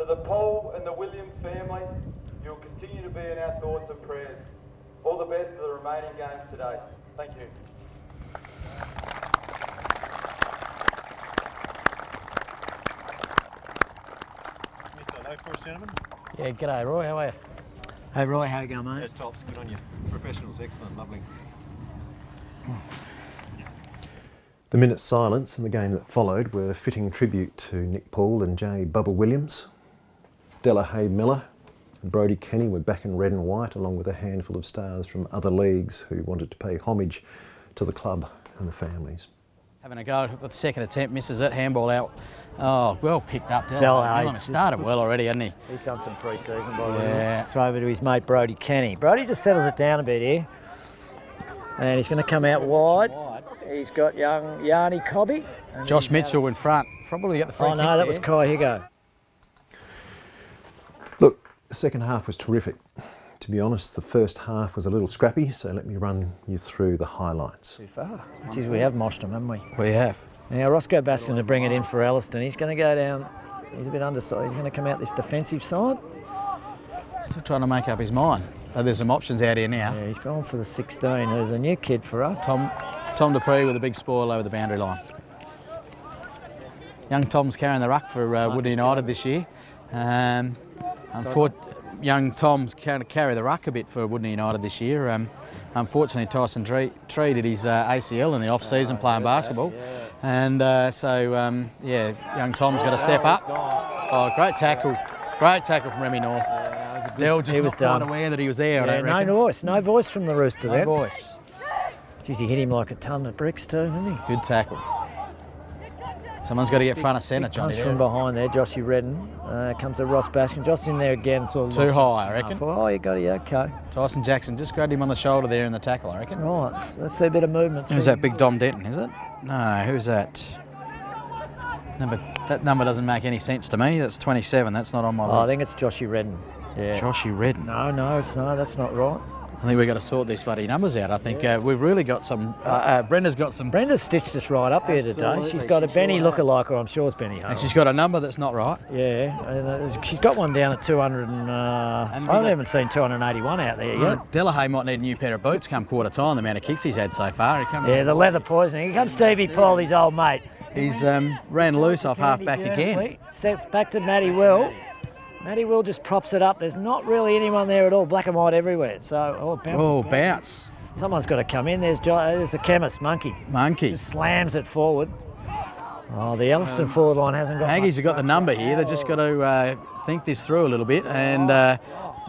the Paul and the Williams family, you'll continue to be in our thoughts and prayers. All the best for the remaining games today. Thank you. Hello, first gentlemen. Yeah, g'day Roy, how are you? Hey Roy, how you going, mate? Yes, tops, good on you. Professionals, excellent, lovely. The minute's silence and the game that followed were a fitting tribute to Nick Paul and J. Bubba Williams. Della Hay Miller and Brodie Kenny were back in red and white, along with a handful of stars from other leagues who wanted to pay homage to the club and the families. Having a go with the second attempt, misses it, handball out. Oh, well picked up. Della Hay started well already, hasn't he? He's done some pre-season by the way. Yeah. Throw over to his mate Brodie Kenny. Brodie just settles it down a bit here. And he's going to come out wide. He's got young Yanni Cobby. Josh Mitchell in front. Probably got the free kick no, that there. was Kai Higo. Look, the second half was terrific. To be honest, the first half was a little scrappy, so let me run you through the highlights. Too far. Geez, we have moshed him, haven't we? We have. Now, Roscoe Baskin to bring it in for Elliston. He's going to go down. He's a bit undersized. He's going to come out this defensive side. Still trying to make up his mind. But there's some options out here now. Yeah, he's gone for the 16. There's a new kid for us. Tom Dupree with a big spoil over the boundary line. Young Tom's carrying the ruck for Wudinna United this year. Young Tom's going to carry the ruck a bit for Wudinna United this year. Unfortunately, Tyson Tree did his ACL in the off-season playing basketball. And young Tom's got to step up. Oh, great tackle. Great tackle from Remy North. Dell just was not quite aware that he was there, I don't reckon. No voice from the Rooster there. No voice. Geez, he hit him like a ton of bricks too, didn't he? Good tackle. Someone's got to get front of centre, Johnny. Comes from behind there, Joshy Redden. Comes to Ross Baskin. Josh in there again. It's all too high, I reckon. Oh, you got it, okay. Tyson Jackson just grabbed him on the shoulder there in the tackle, I reckon. Right, so let's see a bit of movement. Who's that, Big Dom Denton, is it? No, who's that? That number doesn't make any sense to me. That's 27, that's not on my list. I think it's Joshy Redden. Yeah. Joshy Redden. No, that's not right. I think we've got to sort these bloody numbers out. I think we've really got some... Brenda's got some... Brenda's stitched us right up here today. She's got a Benny lookalike, or I'm sure it's Benny Hale. And she's got a number that's not right. Yeah, and she's got one down at 200 and I haven't even seen 281 out there yet. Della Hay might need a new pair of boots come quarter time, the amount of kicks he's had so far. The leather poisoning. Here comes Stevie Paul, his old mate. He's ran loose off half back again. Steps back to Matty Will. Matty Will just props it up. There's not really anyone there at all. Black and white everywhere. So, bounce. Someone's got to come in. There's the chemist, Monkey. Just slams it forward. Oh, the Elliston forward line hasn't got Aggies have got the number here. They've just got to think this through a little bit. And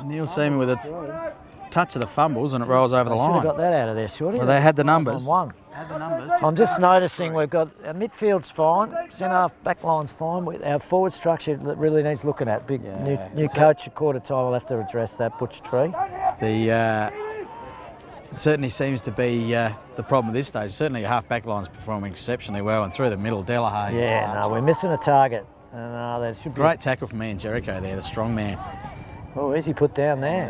Neil Seaman with a touch of the fumbles and it rolls over the line. Should have got that out of there, shorty. Well, they had the numbers. I'm just noticing we've got our midfield's fine, centre back line's fine. Our forward structure that really needs looking at. New coach at quarter time will have to address that, Butch Tree. It certainly seems to be the problem at this stage. Certainly, half back line's performing exceptionally well, and through the middle, Della Hay. Yeah, no, we're missing a target. And there should be great tackle from Ian Jericho there, the strong man. Oh, where's he put down there?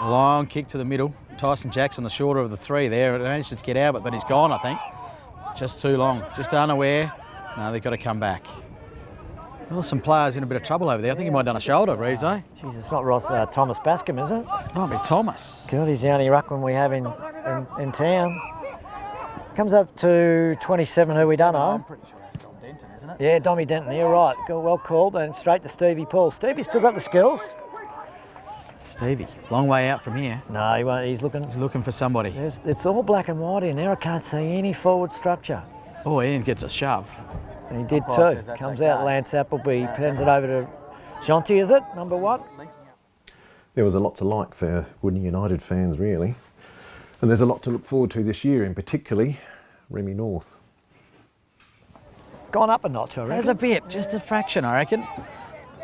Long kick to the middle. Tyson Jackson, the shorter of the three there, managed to get out, but he's gone, I think. Just too long, just unaware. No, they've got to come back. Well, some players in a bit of trouble over there. I think he might have done a shoulder, Reeves, eh? Jeez, it's not Thomas Bascom, is it? Might be Thomas. God, he's the only ruckman we have in town. Comes up to 27, who we don't know. I'm pretty sure that's Dom Denton, isn't it? Yeah, Dommy Denton, you're right. Well called, and straight to Stevie Paul. Stevie's still got the skills. Stevie, long way out from here. No, he won't. He's looking for somebody. It's all black and white in there. I can't see any forward structure. Oh, Ian gets a shove. And he did too. Comes out Lance Appleby, pens it over to Jonty, is it? Number 1? There was a lot to like for Wudinna United fans, really. And there's a lot to look forward to this year, in particularly Remy North. Gone up a notch, I reckon. There's a bit, just a fraction, I reckon.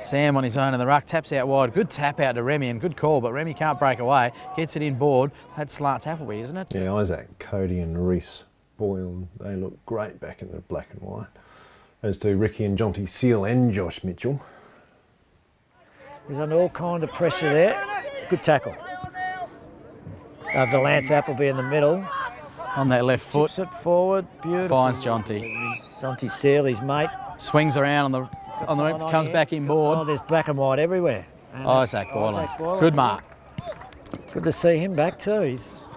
Sam on his own in the ruck, taps out wide. Good tap out to Remy and good call, but Remy can't break away. Gets it inboard. That slants Appleby, isn't it? Yeah, Isaac, Cody and Reese Boyle, they look great back in the black and white. As do Ricky and Jonty Seal and Josh Mitchell. He's under all kind of pressure there. Good tackle. Over to Lance Appleby in the middle. On that left foot. Tips it forward, beautiful. Finds Jonty. Jonty Seal, his mate. Swings around on the on the someone comes here. back inboard. Oh, there's black and white everywhere. And Isaac Boylan. Good mark. Good to see him back too.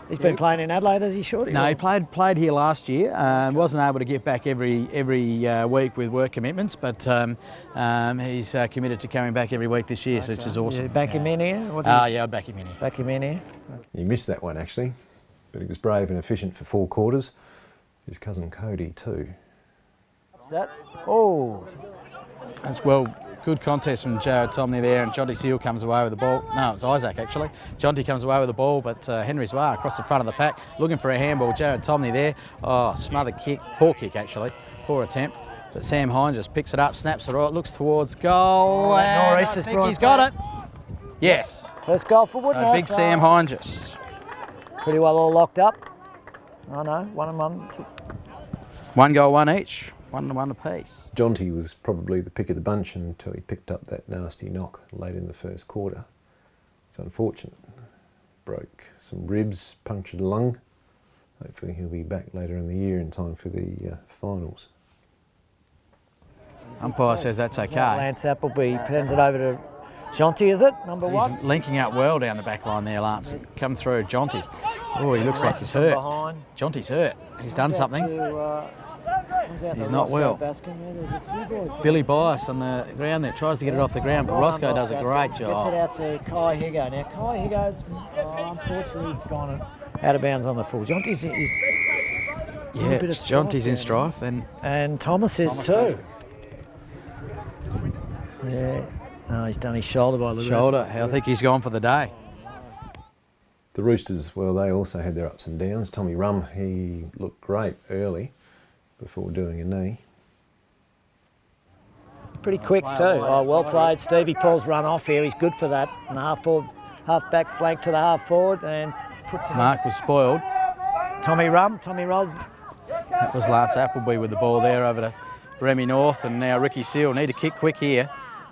He's been playing in Adelaide, has he, Shorty? No, he played here last year. Wasn't able to get back every week with work commitments, but he's committed to coming back every week this year, so which is awesome. You back him in here? Yeah, I'd back him in here. Back him in here. He missed that one actually, but he was brave and efficient for 4 quarters. His cousin Cody too. What's that? Oh, That's good contest from Jared Tomney there, and Jonty Seal comes away with the ball. No, it's Isaac actually. Jonty comes away with the ball, but Henry Zwar across the front of the pack, looking for a handball. Jared Tomney there. Oh, smothered kick, poor kick actually, poor attempt. But Sam Hines just picks it up, snaps it right, looks towards goal, and Northeast I has think brought he's it got it. Yes. first goal for Wudinna. Big Sam Hines. Pretty well all locked up. I know, 1-1. 1 goal, 1 each. 1-1 apiece. Jonty was probably the pick of the bunch until he picked up that nasty knock late in the first quarter. It's unfortunate. Broke some ribs, punctured a lung. Hopefully he'll be back later in the year in time for the finals. Umpire says that's okay. Lance Appleby pens it over to Jonty, is it? Number He's 1? linking up well down the back line there, Lance. Come through, Jonty. Oh, he looks like he's hurt. Behind. Jonty's hurt. He's done something. He's not well. Billy Bias on the ground there, tries to get it off the ground, but Roscoe does a great Gets it job. out to Kai Higo. Now, Kai Higo's, unfortunately, he's gone out of bounds on the full. Jonty's Yeah, a bit of strife Jonty's in there. strife, and Thomas is too. Yeah. No, he's done his shoulder by the shoulder. I think he's gone for the day. The Roosters, well, they also had their ups and downs. Tommy Rum, he looked great early before doing a knee. Pretty quick too. Oh, well played. Stevie Paul's run off here. He's good for that. And the half back flank to the half forward and puts it Mark was spoiled. Tommy rolled. That was Lance Appleby with the ball there over to Remy North, and now Ricky Seal. Need to kick quick here.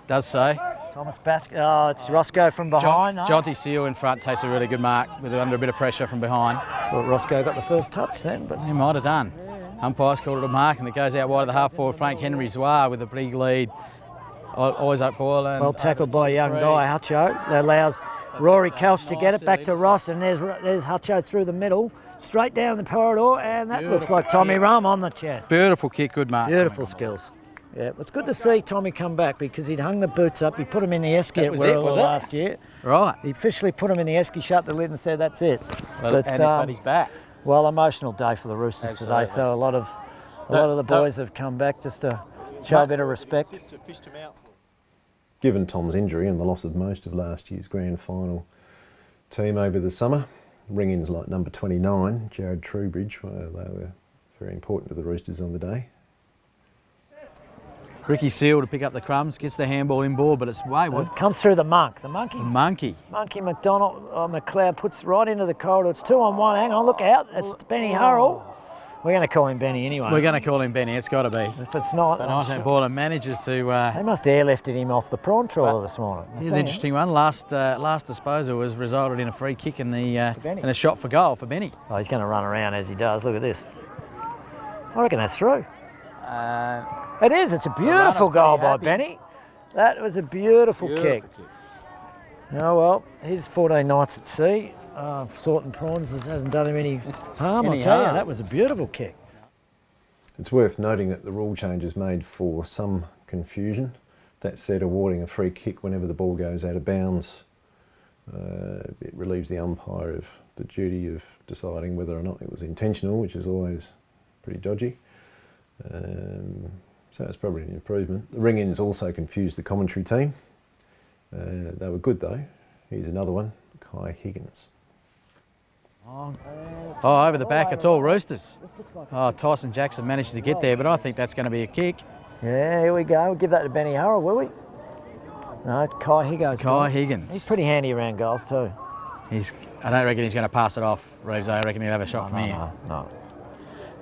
Does so. Thomas Basket. Oh, it's Roscoe from behind. Jonty Seal in front takes a really good mark with under a bit of pressure from behind. Well, Roscoe got the first touch then, but He might have done. Umpire's called it a mark, and it goes out wide of the half forward flank. Henry Zwar with a big lead. Isaac Boylan. well tackled by a young guy, Hutcho. That allows Rory Kelch to get it back to Ross, and there's Hutcho through the middle, straight down the corridor, and that looks like Tommy Rum on the chest. Beautiful kick, good mark. Beautiful skills. Yeah, it's good to see Tommy come back because he'd hung the boots up. He put them in the esky at Wirral last year. Right. He officially put them in the esky, shut the lid, and said that's it. But he's back. Well, emotional day for the Roosters today. So a lot of the boys have come back just to show a bit of respect. Given Tom's injury and the loss of most of last year's grand final team over the summer, ring-ins like number 29, Jared Truebridge, well, they were very important to the Roosters on the day. Ricky Seal to pick up the crumbs, gets the handball inboard, but it's wayward. It comes through the monk. The monkey. Monkey. Monkey McLeod puts right into the corridor. It's 2-on-1. Hang on, look out. It's Benny Hurrell. We're going to call him Benny anyway. We're going to call him Benny. It's got to be. If it's not, But Isaac Boylan manages to. they must have airlifted him off the prawn trawler this morning. Here's an interesting one. Last disposal was resulted in a free kick and a shot for goal for Benny. Oh, he's going to run around as he does. Look at this. I reckon that's through. It is. It's a beautiful goal by Benny. That was a beautiful kick. Oh well, he's 14 nights at sea. Sorting prawns hasn't done him any harm. I'll tell you, that was a beautiful kick. It's worth noting that the rule changes made for some confusion. That said, awarding a free kick whenever the ball goes out of bounds, it relieves the umpire of the duty of deciding whether or not it was intentional, which is always pretty dodgy. So it's probably an improvement. The ring-ins also confused the commentary team. They were good though. Here's another one, Kai Higgins. Oh, over the back, it's all Roosters. Oh, Tyson Jackson managed to get there, but I think that's going to be a kick. Yeah, here we go. We'll give that to Benny Hurrell, will we? No, Kai Higgins. Kai Higgins. He's pretty handy around goals too. I don't reckon he's going to pass it off, Reeves. I reckon he'll have a shot from here. No.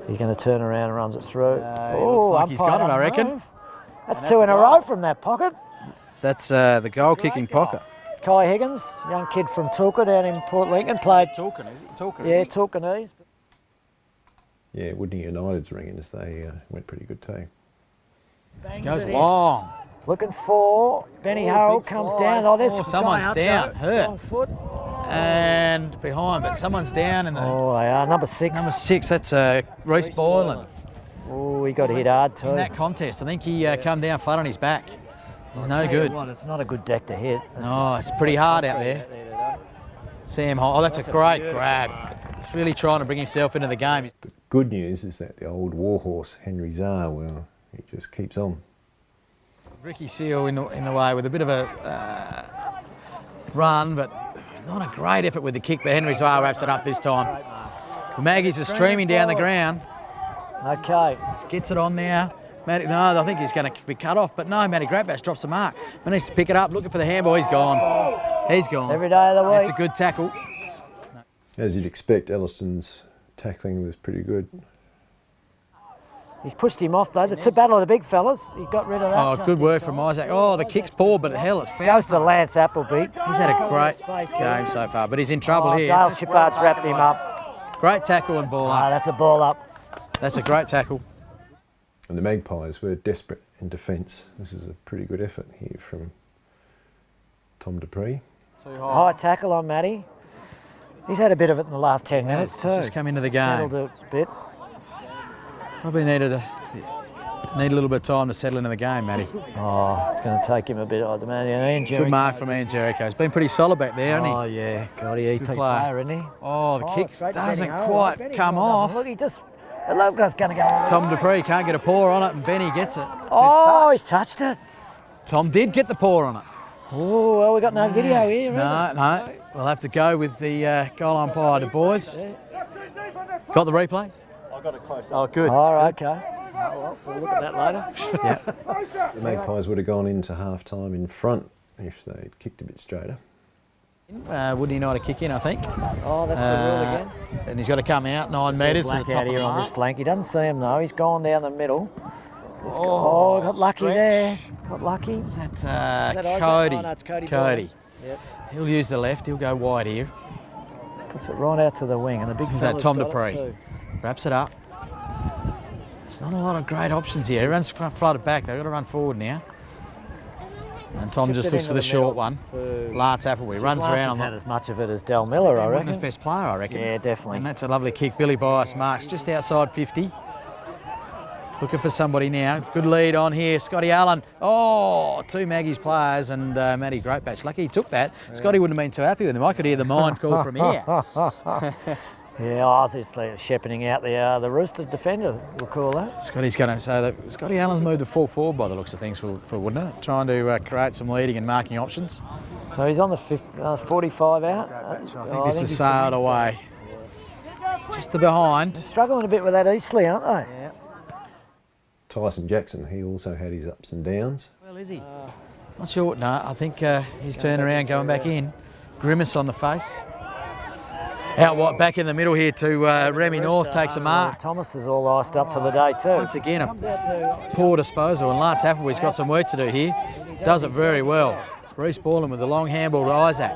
He's going to turn around and runs it through. Looks like he's got it, I reckon. That's 2 in a row from that pocket. That's the goal-kicking pocket. Kai Higgins, young kid from Tulka down in Port Lincoln, played. Tulkan, is it? Tulkan, yeah, Tulkanese. Yeah, Wudinna United's ring-ins, they went pretty good too. He goes long. Looking for Benny Harold, comes down. Oh, there's someone's guy, down, hurt. Wrong foot. And behind, but someone's down in the... Oh, they are. Number 6. Number 6, that's Reece Boylan. Oh, he got hit hard too. In that contest, I think he come down flat on his back. He's no good. What, it's not a good deck to hit. No, it's pretty hard out there. Sam Hall, oh, that's a great grab. He's really trying to bring himself into the game. The good news is that the old warhorse, Henry Czar, well, he just keeps on. Ricky Seal in the way with a bit of a run, but not a great effort with the kick, but Henry Czar wraps it up this time. The Maggies are streaming down the ground. Okay. Gets it on now. Matty, no, I think he's going to be cut off, but no, Matty Grabbash drops the mark. Managed to pick it up, looking for the handball. He's gone. He's gone. Every day of the week. That's a good tackle. As you'd expect, Elliston's tackling was pretty good. He's pushed him off though. It's a battle of the big fellas. He got rid of that. Oh, good work from Isaac. Oh, the kick's poor, but hell, it's foul. Goes to Lance Appleby. He's had a great game so far, but he's in trouble here. Dale Shippard's wrapped him up. Great tackle and ball up. That's a ball up. That's a great tackle. And the Magpies were desperate in defence. This is a pretty good effort here from Tom Dupree. High tackle on Matty. He's had a bit of it in the last 10 minutes too. He's just come into the game. Settled a bit. Probably need a little bit of time to settle into the game, Matty. Oh, it's going to take him a bit. Good mark from Ian Jericho. He's been pretty solid back there, hasn't he? Oh yeah, God, he EP player, isn't he? Oh, the kick doesn't quite come off. Look, he just. The logo's going to go on. Tom Dupree can't get a paw on it, and Benny gets it. Oh, he's touched it. Tom did get the paw on it. Oh, well, we've got no video here, No. We'll have to go with the goal umpire, the boys. Got the replay? I got it close. Oh, good. All right, okay. Well, we'll look at that later. Yeah. The Magpies would have gone into half-time in front if they'd kicked a bit straighter. Wouldn't he know how to kick in, I think? Oh, that's the rule again. And he's got to come out 9 metres to the top out here on this mark. flank. He doesn't see him though. He's gone down the middle. Got lucky there. Got lucky. Is that Isaac? Cody? Oh, no, it's Cody. Yep. He'll use the left. He'll go wide here. Puts it right out to the wing, and the big Is fella's that Tom got Dupree? it too. Wraps it up. There's not a lot of great options here. Everyone's flooded back. They've got to run forward now. And Tom Chipped just it looks into for the the short middle one. for- Lance Appleby runs Lance around has on had the as much of it as Del Miller, I reckon. Wudinna's best player, I reckon. Yeah, definitely. And that's a lovely kick. Billy Bias marks just outside 50. Looking for somebody now. Good lead on here. Scotty Allen. Oh, 2 Maggie's players and Matty Greatbatch. Lucky he took that. Yeah. Scotty wouldn't have been too happy with him. I could hear the mind call from here. Yeah, I think they're shepherding out the Rooster defender, we'll call that. Scotty's going to say that Scotty Allen's moved to full forward by the looks of things for Wudinna, trying to create some leading and marking options. So he's on the 45 out. I think this is sailed away. Just to behind. They're struggling a bit with that Eastleigh, aren't they? Yeah. Tyson Jackson, he also had his ups and downs. Well, is he? Not sure. No, I think he's turned around, going back in. Grimace on the face. Out back in the middle here to Remy North, takes a mark. Thomas is all iced up for the day too. Once again, a poor disposal, and Lance Appleby's got some work to do here. Does it very well. Reece Borland with the long handball to Isaac.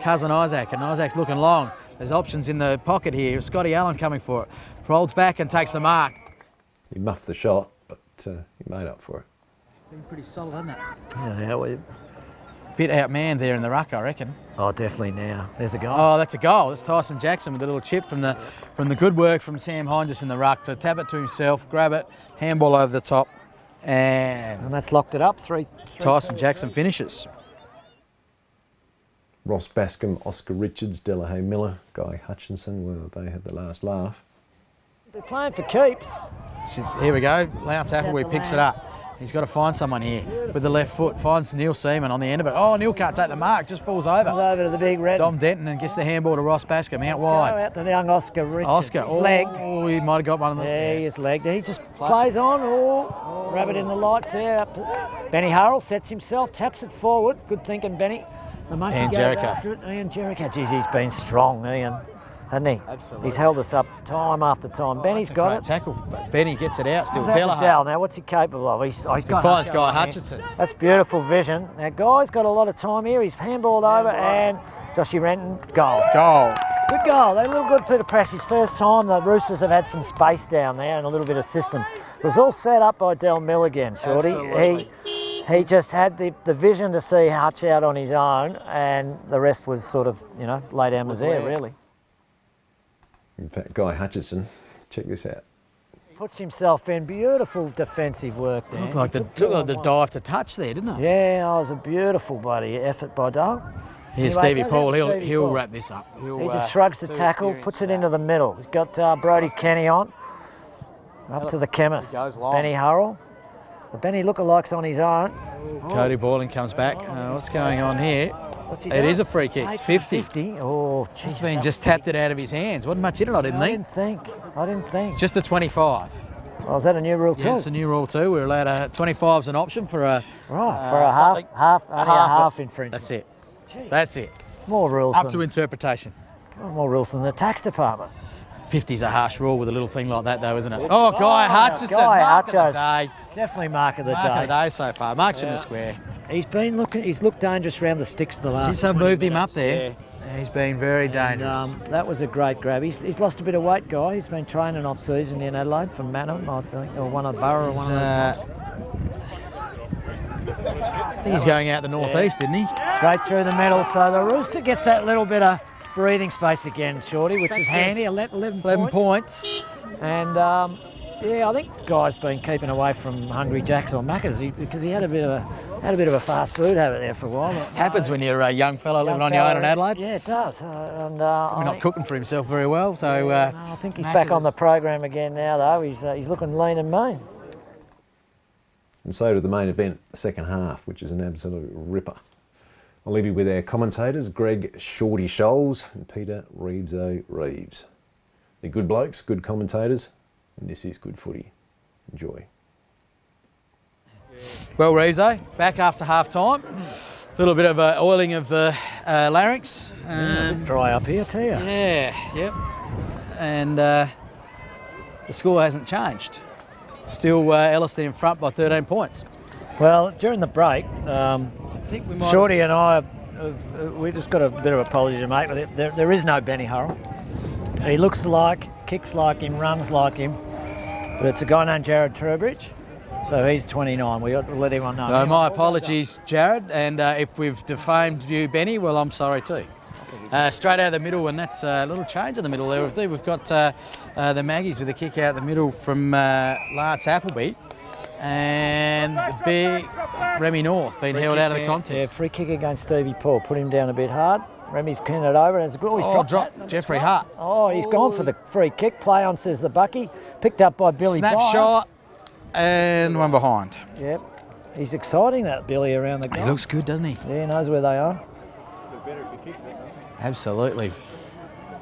Cousin Isaac, and Isaac's looking long. There's options in the pocket here. Scotty Allen coming for it. Rolls back and takes the mark. He muffed the shot, but he made up for it. Been pretty solid, hasn't it? Yeah, Bit outmanned there in the ruck, I reckon. Oh, definitely now. There's a goal. Oh, that's a goal. That's Tyson Jackson with a little chip from the good work from Sam Hines in the ruck to tap it to himself, grab it, handball over the top, and that's locked it up. Three Tyson Jackson finishes. Ross Bascom, Oscar Richards, Delahaye Miller, Guy Hutchinson, well, they had the last laugh. They're playing for keeps. Here we go. Lance Appleby picks it up. He's got to find someone here with the left foot. Finds Neil Seaman on the end of it. Oh, Neil can't take the mark. Just falls over. Comes over to the big red. Dom Denton and gets the handball to Ross Bascom out wide. Out to the young Oscar Richards. Oscar. He's legged. Oh, he might have got one of them. Yeah, he's legged. He just plays on. Oh, rabbit in the lights there. Up to Benny Harold sets himself, taps it forward. Good thinking, Benny. The monkey Ian goes Jericho. after it. Ian Jericho. Geez, he's been strong, Ian. Hasn't he? Absolutely. He's held us up time after time. Benny's got Great it. tackle, but Benny gets it out still. Dell. Now, what's he capable of? He's got finds Guy Hutchinson. That's beautiful vision. Now, Guy's got a lot of time here. He's handballed over and Joshy Renton, goal. Goal. Good goal. They're a little good bit of press. His first time, the Roosters have had some space down there and a little bit of system. It was all set up by Del Mill again, Shorty. Absolutely. He just had the vision to see Hutch out on his own, and the rest was sort of, you know, lay down misère, really. In fact, Guy Hutchison, check this out. Puts himself in, beautiful defensive work there. Looked like the dive to touch there, didn't it? Yeah, it was a beautiful bloody effort by Dale. Here, Anyway, Stevie goes Paul, out to Stevie he'll Paul. wrap this up. He just shrugs the tackle, puts it into the middle. He's got Brody Kenny on, up to the chemist. goes long. Benny Hurrell. The Benny lookalikes on his own. Cody Borland comes back. What's going on here? What's he It done? is a free kick. It's 50. 50. Oh, He's jeez. been just tapped it out of his hands. Wasn't much in it, I didn't I think. didn't think. Just a 25. Oh, is that a new rule too? Yeah, it's a new rule too. We're allowed a 25's an option for a Right, for a half infringement. That's it. That's it. More rules. Up to interpretation. More rules than the tax department. 50's a harsh rule with a little thing like that, though, isn't it? Oh, Guy Hutchison. Guy Mark of the Hutchos. day. Definitely mark of the Mark of the day. day so far. Marks in the square. He's looked dangerous around the sticks the last. Since I've 20 moved him minutes. up there, he's been very dangerous. That was a great grab. He's lost a bit of weight, Guy. He's been training off season in Adelaide from Manham, I think, or one of Borough, or one of those clubs. I think he's going out the northeast, didn't he? Straight through the middle. So the Rooster gets that little bit of breathing space again, Shorty, which is handy. 11 points. And yeah, I think Guy's been keeping away from Hungry Jacks or Macca's because he had a bit of a fast food habit there for a while. Happens when you're a young fellow living on your own in Adelaide. Yeah, it does. And We're not cooking for himself very well, so. I think he's back on the program again now, though. He's looking lean and mean. And so to the main event, the second half, which is an absolute ripper. I'll leave you with our commentators, Greg Shorty Scholes and Peter Reeves. They're good blokes, good commentators, and this is good footy. Enjoy. Well, Reeves, back after half time. A little bit of oiling of the larynx. Dry up here, too. Yeah, yep. And the score hasn't changed. Still Elliston in front by 13 points. Well, during the break, I think we might Shorty and I, we just got a bit of apology to make with it. There is no Benny Hurrell. He looks like, kicks like him, runs like him, but it's a guy named Jared Trowbridge. So he's 29. We ought to let everyone know. So my apologies, Jared, and if we've defamed you, Benny, well, I'm sorry too. Straight out of the middle, and that's a little change in the middle there. We've got the Maggies with a kick out the middle from Lance Appleby, and the big Remy North being held out of the contest. Yeah, free kick against Stevie Paul. Put him down a bit hard. Remy's pinned it over. He's dropped Jeffrey Hart. Oh, he's gone for the free kick. Play on, says the Bucky. Picked up by Billy Snapshot, Bias. and one behind. Yep. He's exciting, that Billy, around the goal. He looks good, doesn't he? Yeah, he knows where they are. Absolutely.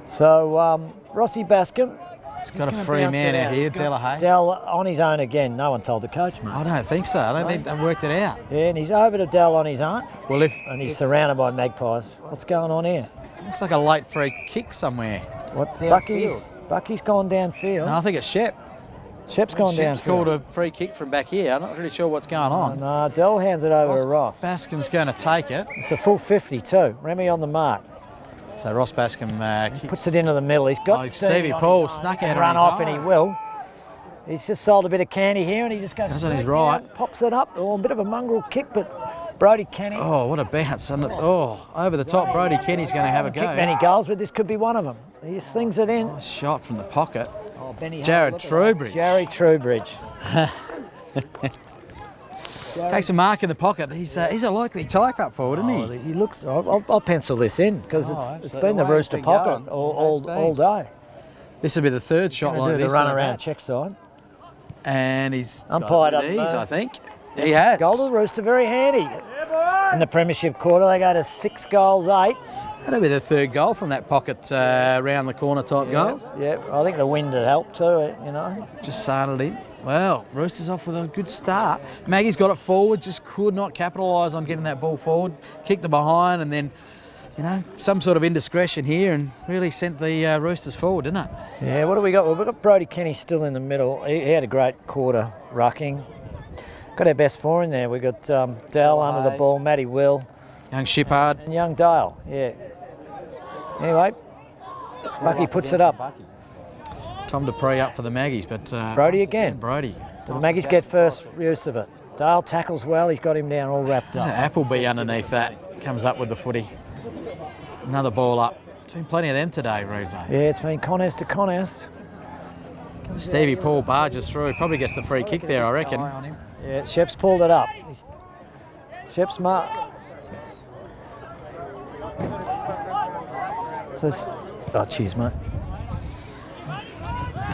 So, Rossi Bascombe. He's got a free man out here, Delahaye. Dell on his own again. No one told the coach, mate. I don't think so. I don't think they've worked it out. Yeah, and he's over to Dell on his own. Well, And he's surrounded by magpies. What's going on here? looks like a late free kick somewhere. What? Downfield. Bucky's gone downfield. No, I think it's Shep. Shep's gone downfield. Shep's called a free kick from back here. I'm not really sure what's going on. No, Dell hands it over to Ross. Bascombe's going to take it. It's a full 50 too. Remy on the mark. So Ross Bascombe kicks. Puts it into the middle. He's got Stevie Paul snuck out run on his off, and he own. will. He's just sold a bit of candy here, and he just goes Goes on his straight right. down, pops it up. Oh, a bit of a mongrel kick, but Brody Kenny. Oh, what a bounce. Oh, over the top, Brody Kenny's going to have a go. Kicked many goals, but this could be one of them. He just slings it in. Nice shot from the pocket. Oh, Benny Jared Hart, look at Trowbridge. that. Jerry Trowbridge. Takes a mark in the pocket. He's a likely type up forward, isn't he? He looks. I'll pencil this in because it's absolutely. been the The way Rooster it's been pocket going. all day. This will be the third shot Gonna like do this. the run like around that. check side. And he's Umpired got up, it with ease, mate. I think. He has. Goal to the Rooster, very handy. In the Premiership quarter, they go to 6 goals, 8. That'll be the third goal from that pocket round the corner type goals. Yeah, I think the wind had helped too, you know. Just sailed in. Well, Roosters off with a good start. Maggie's got it forward, just could not capitalise on getting that ball forward. Kicked it behind and then, you know, some sort of indiscretion here and really sent the Roosters forward, didn't it? Yeah, what do we got? Well, we've got Brody Kenny still in the middle. He had a great quarter rucking. Got our best four in there. We got Dale under the ball, Matty Will, Young Shippard. and young Dale. Yeah. Anyway, Bucky puts it up. Tom Dupree up for the Maggies, but Brody again. Brody. Do the Maggies get first use of it? Dale tackles well. He's got him down all wrapped There's up. an Appleby underneath that. Comes up with the footy. Another ball up. There's been plenty of them today, Rizzo. Yeah, it's been contest to contest. Stevie Paul barges through. Probably gets the free kick there, I reckon. Yeah, Shep's pulled it up. Shep's mark. Oh, cheers, mate.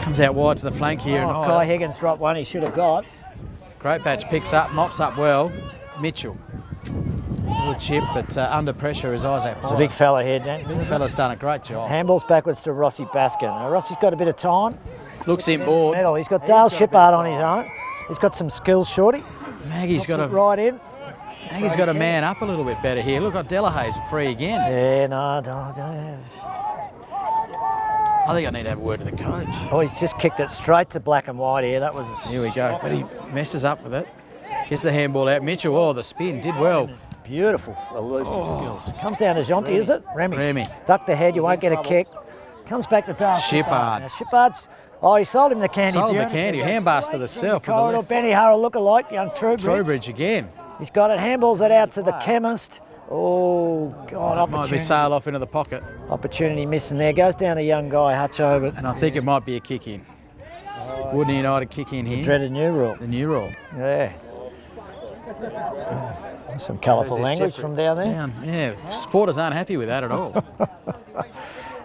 Comes out wide to the flank here. Oh, Kai Higgins dropped one he should have got. Great batch, picks up, mops up well. Mitchell. Little chip, but under pressure is Isaac Boyle. The big fella here, Dan. Big fella's done a great job. Handballs backwards to Rossi Baskin. Now, Rossi's got a bit of time. Looks in board. Middle. He's got Dale Shippard on his own. He's got some skills, Shorty. Maggie's got a right in. Maggie's got to man up a little bit better here. Look, Delahay's free again. Yeah, no. I think I need to have a word to the coach. Oh, he's just kicked it straight to black and white here. That was a Here we go. But he messes up with it. Gets the handball out. Mitchell, oh, the spin, did well. beautiful elusive skills. Comes down to Jonty, is it? Remy. Duck the head, you won't get a kick. Comes back to Dale Shippard. Now Shippard's, he sold him the candy. Sold the candy. Handbasted herself. Corridor, Benny Harrell look-alike, young Trowbridge. Trowbridge again. He's got it, handballs it out to the chemist. Oh, God, opportunity. Might be sailed off into the pocket. Opportunity missing there. Goes down a young guy, Hutch over. And I think it might be a kick in. Wudinna United kick in here. Dreaded new rule. The new rule. Yeah. Some colourful language from down there. Yeah, supporters aren't happy with that at all.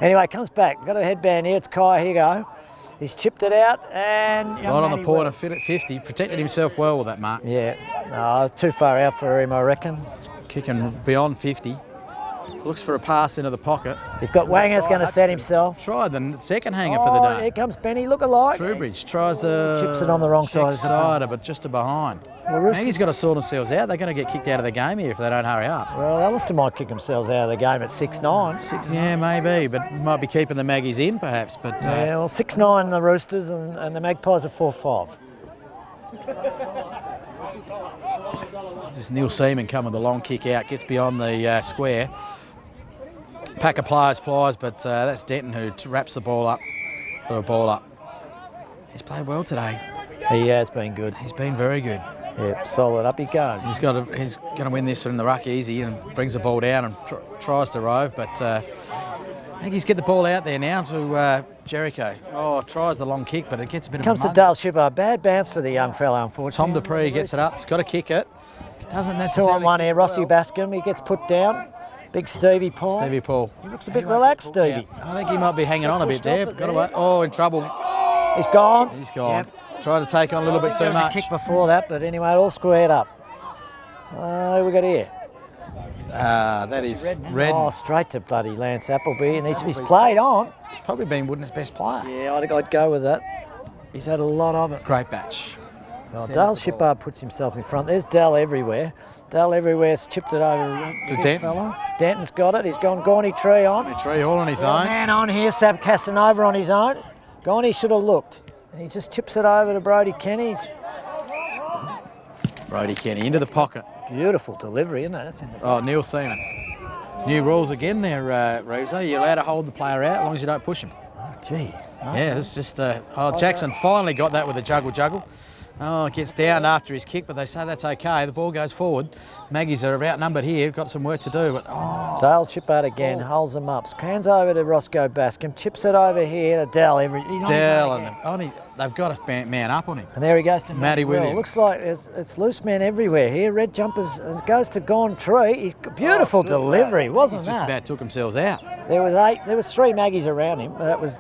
Anyway, comes back. Got a headband here. It's Kai. Here you go. He's chipped it out and... Right on the point of 50. Protected himself well with that mark. Yeah. No, too far out for him, I reckon. Kicking beyond 50. Looks for a pass into the pocket. He's got Wanger's going to set himself. Tried the second hanger for the day. Here comes Benny, look alike. Trowbridge tries to... Chips it on the wrong side. Sider, but just to behind. Maggie's got to sort themselves out. They're going to get kicked out of the game here if they don't hurry up. Well, Elliston might kick themselves out of the game at 6-9. Yeah, maybe, but might be keeping the Maggies in perhaps. But yeah, well, 6-9 the Roosters and the Magpies are 4-5. Just Neil Seaman coming with a long kick out, gets beyond the square. Pack of players flies, but that's Denton who wraps the ball up for a ball up. He's played well today. He has been good. He's been very good. Yep, solid. Up he goes. He's going to win this from the ruck easy and brings the ball down and tries to rove, but Maggie's get the ball out there now to Jericho. Oh, tries the long kick, but it gets a bit of a Comes to Dale Shippard. Bad bounce for the young fella, unfortunately. Tom Dupree gets it up. He's got to kick it. Doesn't necessarily... 2-on-1 here. Rossi Bascom. He gets put down. Big Stevie Paul. Stevie Paul. He looks a bit relaxed, Stevie. Yeah. I think he might be hanging on a bit there. Got away. Oh, in trouble. He's gone. He's gone. Yep. Tried to take on a little bit too much. There was a kick before that, but anyway, it all squared up. Who we got here? That is Redden. Oh, straight to bloody Lance Appleby, and he's played on. He's probably been Wudinna's best player. Yeah, I'd go with that. He's had a lot of it. Great batch. Well, Dale Shippard puts himself in front. There's Dale everywhere. Dale everywhere's chipped it over to Denton. Fella. Denton's got it. He's gone Gorney Tree on. Tree all on his own. Man on here, Sab Casanova on his own. Gorney should have looked. And he just chips it over to Brodie Kenny. Brodie Kenny into the pocket. Beautiful delivery, isn't it? That's Neil Seaman. New rules again there, Rosa. You're allowed to hold the player out as long as you don't push him. Oh, gee. Yeah, this is just... Jackson finally got that with a juggle. Oh, it gets down after his kick, but they say that's okay. The ball goes forward. Maggies are outnumbered here. Got some work to do, but... Dale Shippard again, holds them up. Hands over to Roscoe Bascom. Chips it over here to Dale. They've got a man up on him. And there he goes to Matty Williams. Looks like it's loose men everywhere here. Red jumpers, and goes to Gone Tree. Beautiful delivery, wasn't that? Just about took themselves out. There was 3 Maggies around him. That was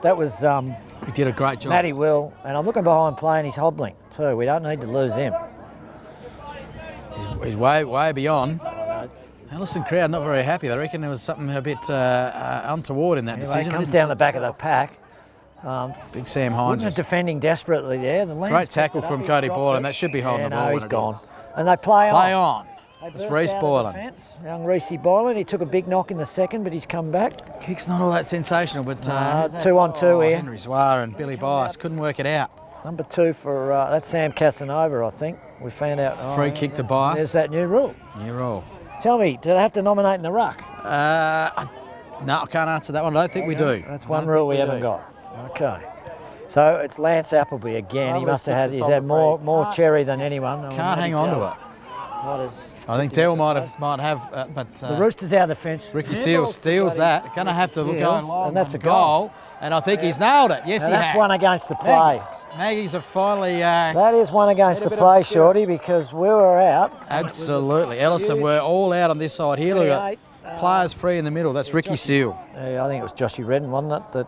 he did a great job. Matty Will, and I'm looking behind play and he's hobbling too. We don't need to lose him. He's way beyond. Elliston crowd not very happy. They reckon there was something a bit untoward in that decision. Comes down the back of the pack. Big Sam Hines. Defending desperately there. Great tackle from Cody Boyle, and that should be holding the ball. No, he's gone. And they play on. It's Reece Boylan. Young Reece Boylan. He took a big knock in the second, but he's come back. Kick's not all that sensational, but 2-on-2 here. Henry Zwar and Billy Bias couldn't work it out. Number 2 for that's Sam Casanova, I think. We found out. Free kick to Bias. There's that new rule. New rule. Tell me, do they have to nominate in the ruck? No, I can't answer that one. I don't think we do. That's one rule we haven't got. Okay. So it's Lance Appleby again. He must have had. He's had more cherry than anyone. Can't hang on to it. I think Dale might have, but the Roosters out of the fence. Ricky Seal steals that. Going to have to go long, and that's a goal. And I think he's nailed it. Yes, he has. That's one against the play. Maggies have finally. That is one against the play, Shorty, because we were out. Absolutely, Elliston were all out on this side here. Look at players free in the middle. That's Ricky Seal. Yeah, I think it was Joshy Redden, wasn't it?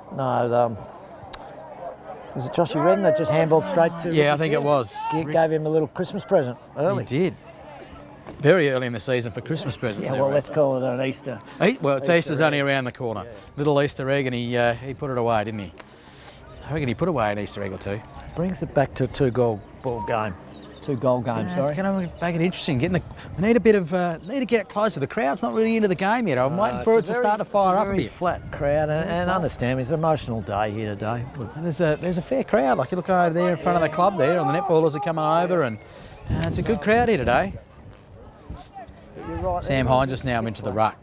Was it Joshy Redden that just handballed straight to? Yeah, I think it was. Gave him a little Christmas present early. He did. Very early in the season for Christmas presents. Yeah, well, let's call it an Easter. Well, Easter's only around the corner. Yeah. Little Easter egg, and he put it away, didn't he? I reckon he put away an Easter egg or two. Brings it back to a 2-goal game. 2-goal game, sorry. It's going to make it interesting. We need a bit of, need to get it closer. The crowd's not really into the game yet. I'm waiting for it to start to fire up a bit. Flat crowd, and understand it's an emotional day here today. There's a fair crowd. Like you look over there in front of the club there, and the netballers are coming over, and it's a good crowd here today. Right, Sam Hine just now into the ruck.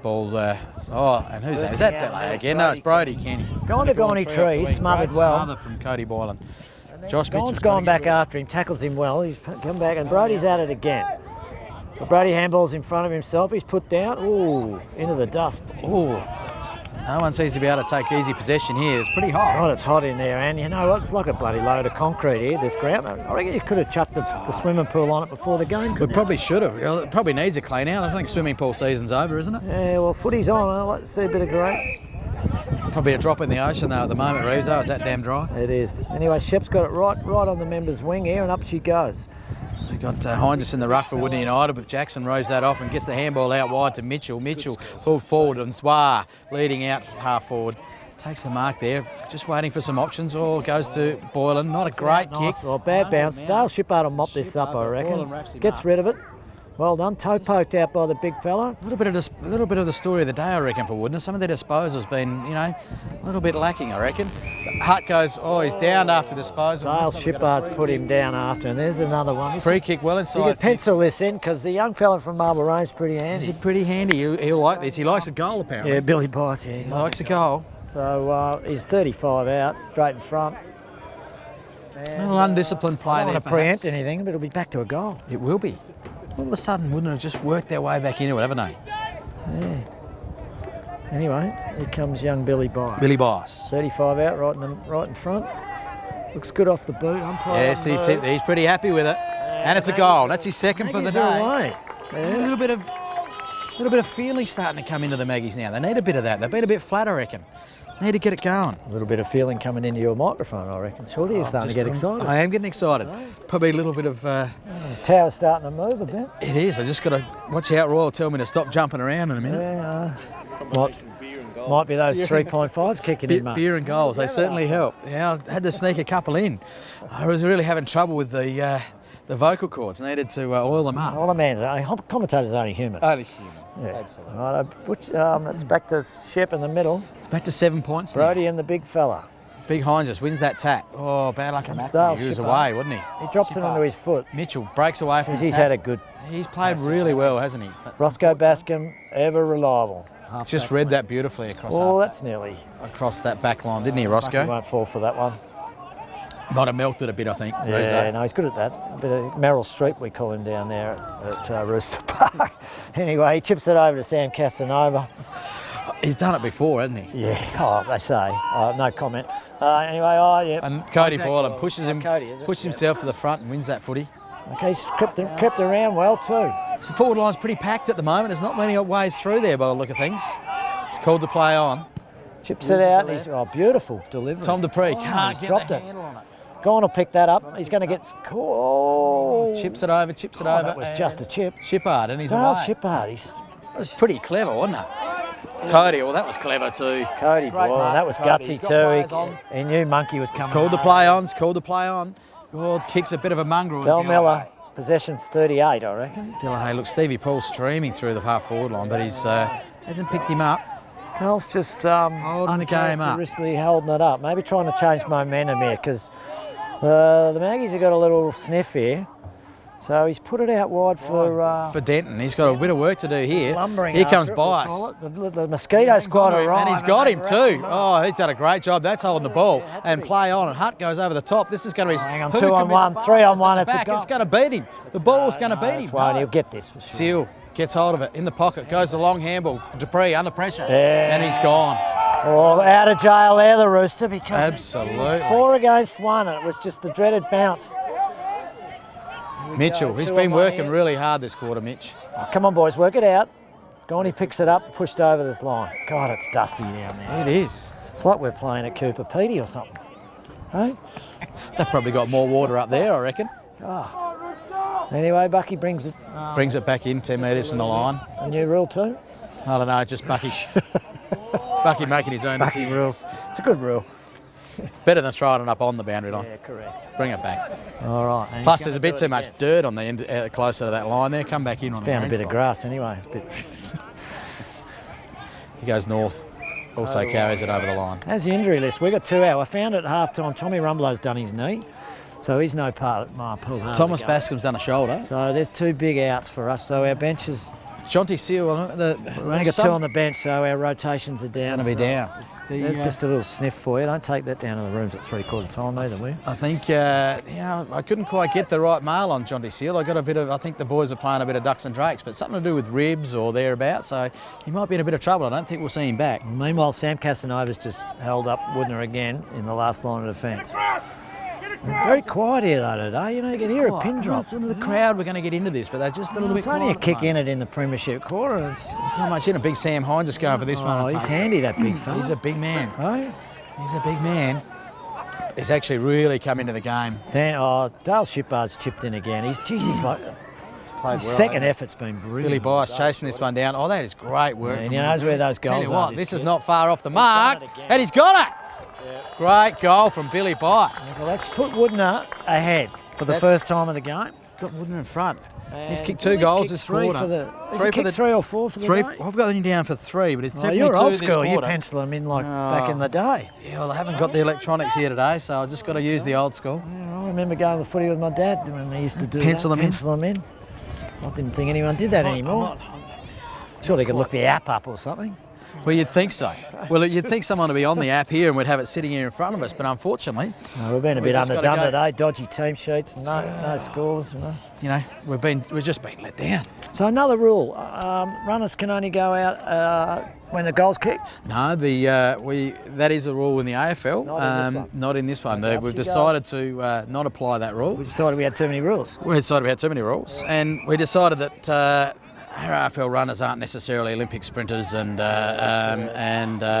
Ball, and who's that? Is that Delay again? No, it's Brody Kenny. Gone to Gonny Tree, smothered well. Smother from Cody Boylan. Josh Mitchell's gone back after him, tackles him well. He's come back, and Brody's at it again. But Brody handballs in front of himself. He's put down. Ooh, into the dust. Ooh, no one seems to be able to take easy possession here. It's pretty hot. God, it's hot in there, and you know what? It's like a bloody load of concrete here, this ground. I reckon you could have chucked the swimming pool on it before the game. We probably should have. It probably needs a clean out. I think swimming pool season's over, isn't it? Yeah, well, footy's on. I'd like to see a bit of grey. Probably a drop in the ocean though at the moment, Reeves. Is that damn dry? It is. Anyway, Shep's got it right on the member's wing here, and up she goes. So we've got Hine just in the ruck for Wudinna United, but Jackson rows that off and gets the handball out wide to Mitchell. Mitchell pulled forward, and Zwar leading out half forward. Takes the mark there, just waiting for some options, or goes to Boylan. Not a great kick. Well, bad bounce. Dale Shippard will mop this up, I reckon. Gets rid of it. Well done. Toe poked out by the big fella. A little bit of the story of the day, I reckon, for Wudinna. Some of their disposal's been, a little bit lacking, I reckon. Hutt goes, he's down after disposal. Dale Shippard's put him down after, and there's another one. Free kick well inside. You could pencil this in, because the young fella from Marble Range's pretty handy. He's pretty handy. He'll like this. He likes a goal, apparently. Yeah, Billy Bice, yeah. He likes a goal. So he's 35 out, straight in front. A little undisciplined play there. I don't want to preempt anything, but it'll be back to a goal. It will be. All of a sudden, wouldn't have just worked their way back into it, haven't they? Yeah. Anyway, here comes young Billy Bice. Billy Bice. 35 out, right in front. Looks good off the boot. Yes, he's pretty happy with it. And it's a goal. That's his second for the day. Yeah. A little bit of feeling starting to come into the Maggies now. They need a bit of that. They've been a bit flat, I reckon. Need to get it going. A little bit of feeling coming into your microphone, I reckon. Shorty, you're starting to get excited. I am getting excited. Probably a little bit of... the tower's starting to move a bit. It is. I just got to watch out. Roy will tell me to stop jumping around in a minute. Yeah. Might be those 3.5s kicking in, mate. Beer and goals. They certainly help. Yeah, I had to sneak a couple in. I was really having trouble with the vocal cords. Needed to oil them up. Well, the commentator's only human. Only human. Yeah. Absolutely. Right, it's back to Shep in the middle. It's back to 7 points now. Brody and the big fella. Big Hine just wins that tap. Oh, bad luck from Matthew. He was away, wasn't he? He drops it onto his foot. Mitchell breaks away from He's had a good... He's played really well, hasn't he? Roscoe Bascom, ever reliable. Just read that beautifully across. Oh, that's nearly across that back line, didn't he, Roscoe? He won't fall for that one. Might have melted a bit, I think. Yeah, no, he's good at that. A bit of Merrill Streep, we call him down there at Rooster Park. Anyway, he chips it over to Sam Casanova. He's done it before, hasn't he? Yeah, they say. No comment. Anyway, yeah. And Cody Boylan pushes himself to the front and wins that footy. Okay, he's crept around well too. The forward line's pretty packed at the moment. There's not many ways through there by the look of things. He's called to play on. Chips it out. And he's beautiful delivery. Tom Dupree can't get the handle on it. Gone will pick that up. He's going to get... Chips it over. That was just a chip. Shippard, and he's away. Shippard. That was pretty clever, wasn't it? Cody, that was clever too. Cody, that was gutsy too. He knew Monkey was coming. It's called to play on. God, kicks a bit of a mongrel. Del Miller, possession 38, I reckon. Delahaye, look, Stevie Paul's streaming through the half forward line, but he's hasn't picked him up. Dell's just holding the game up. Holding it up. Maybe trying to change momentum here, because the Maggies have got a little sniff here. So he's put it out wide for Denton. He's got a bit of work to do here. lumbering. Here comes after it, we'll Bice. call it. The mosquito squad arrived. And he's got him too. Oh, he's done a great job. That's holding the ball and play on. And Hutt goes over the top. This is going to be... Hang on, 2 on 1, 3 on 1. It's a goal. It's going to beat him. The ball's going to beat him. Well, he'll get this for sure. Seal gets hold of it in the pocket. Goes the long handball. Dupree under pressure. Yeah. And he's gone. Oh, out of jail there, the Rooster, because Absolutely. 4 against 1. It was just the dreaded bounce. Mitchell, he's been working really hard this quarter, Mitch. Oh, come on, boys, work it out. Goni picks it up, pushed over this line. God, it's dusty down there. It is. It's like we're playing at Cooper Petey or something. Hey? They've probably got more water up there, I reckon. Oh. Anyway, Bucky brings it. Brings it back in 10 metres from the line. A new rule too? I don't know, just Bucky. Bucky making his own Bucky decision. rules. It's a good rule. Better than throwing it up on the boundary line. Yeah, correct. Bring it back. All right. And Plus, he's there's a gonna bit do too it much again. dirt on the end, closer to that line there. Come back in on the Found a green bit of spot. grass anyway. It's a bit... He goes north. Also carries it over the line. How's the injury list? We got 2 out. I found at half time Tommy Rumblow's done his knee, so he's no part of my pool. Thomas Bascom's done a shoulder. So there's 2 big outs for us. So our bench is... Jonty Seal, We've only got 2 on the bench, so our rotations are down. Going to be down. There's just a little sniff for you. Don't take that down to the rooms at 3/4 time either, will you? I think, I couldn't quite get the right mail on Jonty Seal. I got a bit of, I think the boys are playing a bit of ducks and drakes, but something to do with ribs or thereabouts. So he might be in a bit of trouble. I don't think we'll see him back. Meanwhile, Sam Casanova's just held up Wudinna again in the last line of defence. Very quiet here though today. You know, you can hear a pin drop. The crowd, we're going to get into this, but they're just a little bit It's only quiet a at the kick moment. in it in the premiership quarter. There's not much in it. Big Sam Hine just going for this one. He's handy, that big fella. He's a big man. Hey? He's a big man. He's actually really come into the game. Dale Shippard's chipped in again. He's like... Played His well, second hasn't he? effort's been brilliant. Billy Bice chasing this one down. Oh, that is great work. And from he him. knows where those Tell goals you are. what, this is not far off the mark. And he's got it. Great goal from Billy Bice. Well, let's put Wudinna ahead for the That's- first time of the game. Got Wudinna in front. He's And kicked 2 goals this quarter. Is he kicked 3 or 4 for the Three. day? I've got him down for 3, but it's Oh, definitely you're 2 old this school. You quarter. pencil them in like back in the day. Yeah, well, I haven't got the electronics here today, so I've just got to use the old school. Yeah, I remember going to the footy with my dad when they used to do Pencil that. them in? Pencil them in. I didn't think anyone did that anymore. Sure, they could look the app up or something. Well, you'd think so. Well, you'd think someone would be on the app here and we'd have it sitting here in front of us, but unfortunately, No, we've been a We've bit just gotta underdone go. today. Dodgy team sheets, no scores. You know. you know, we've just been let down. So another rule: runners can only go out when the goal's kicked. No, that is a rule in the AFL. Not in this one. Not in this one. Okay, We've up she decided to not apply that rule. We decided we had too many rules. We decided we had too many rules, and we decided that our AFL runners aren't necessarily Olympic sprinters and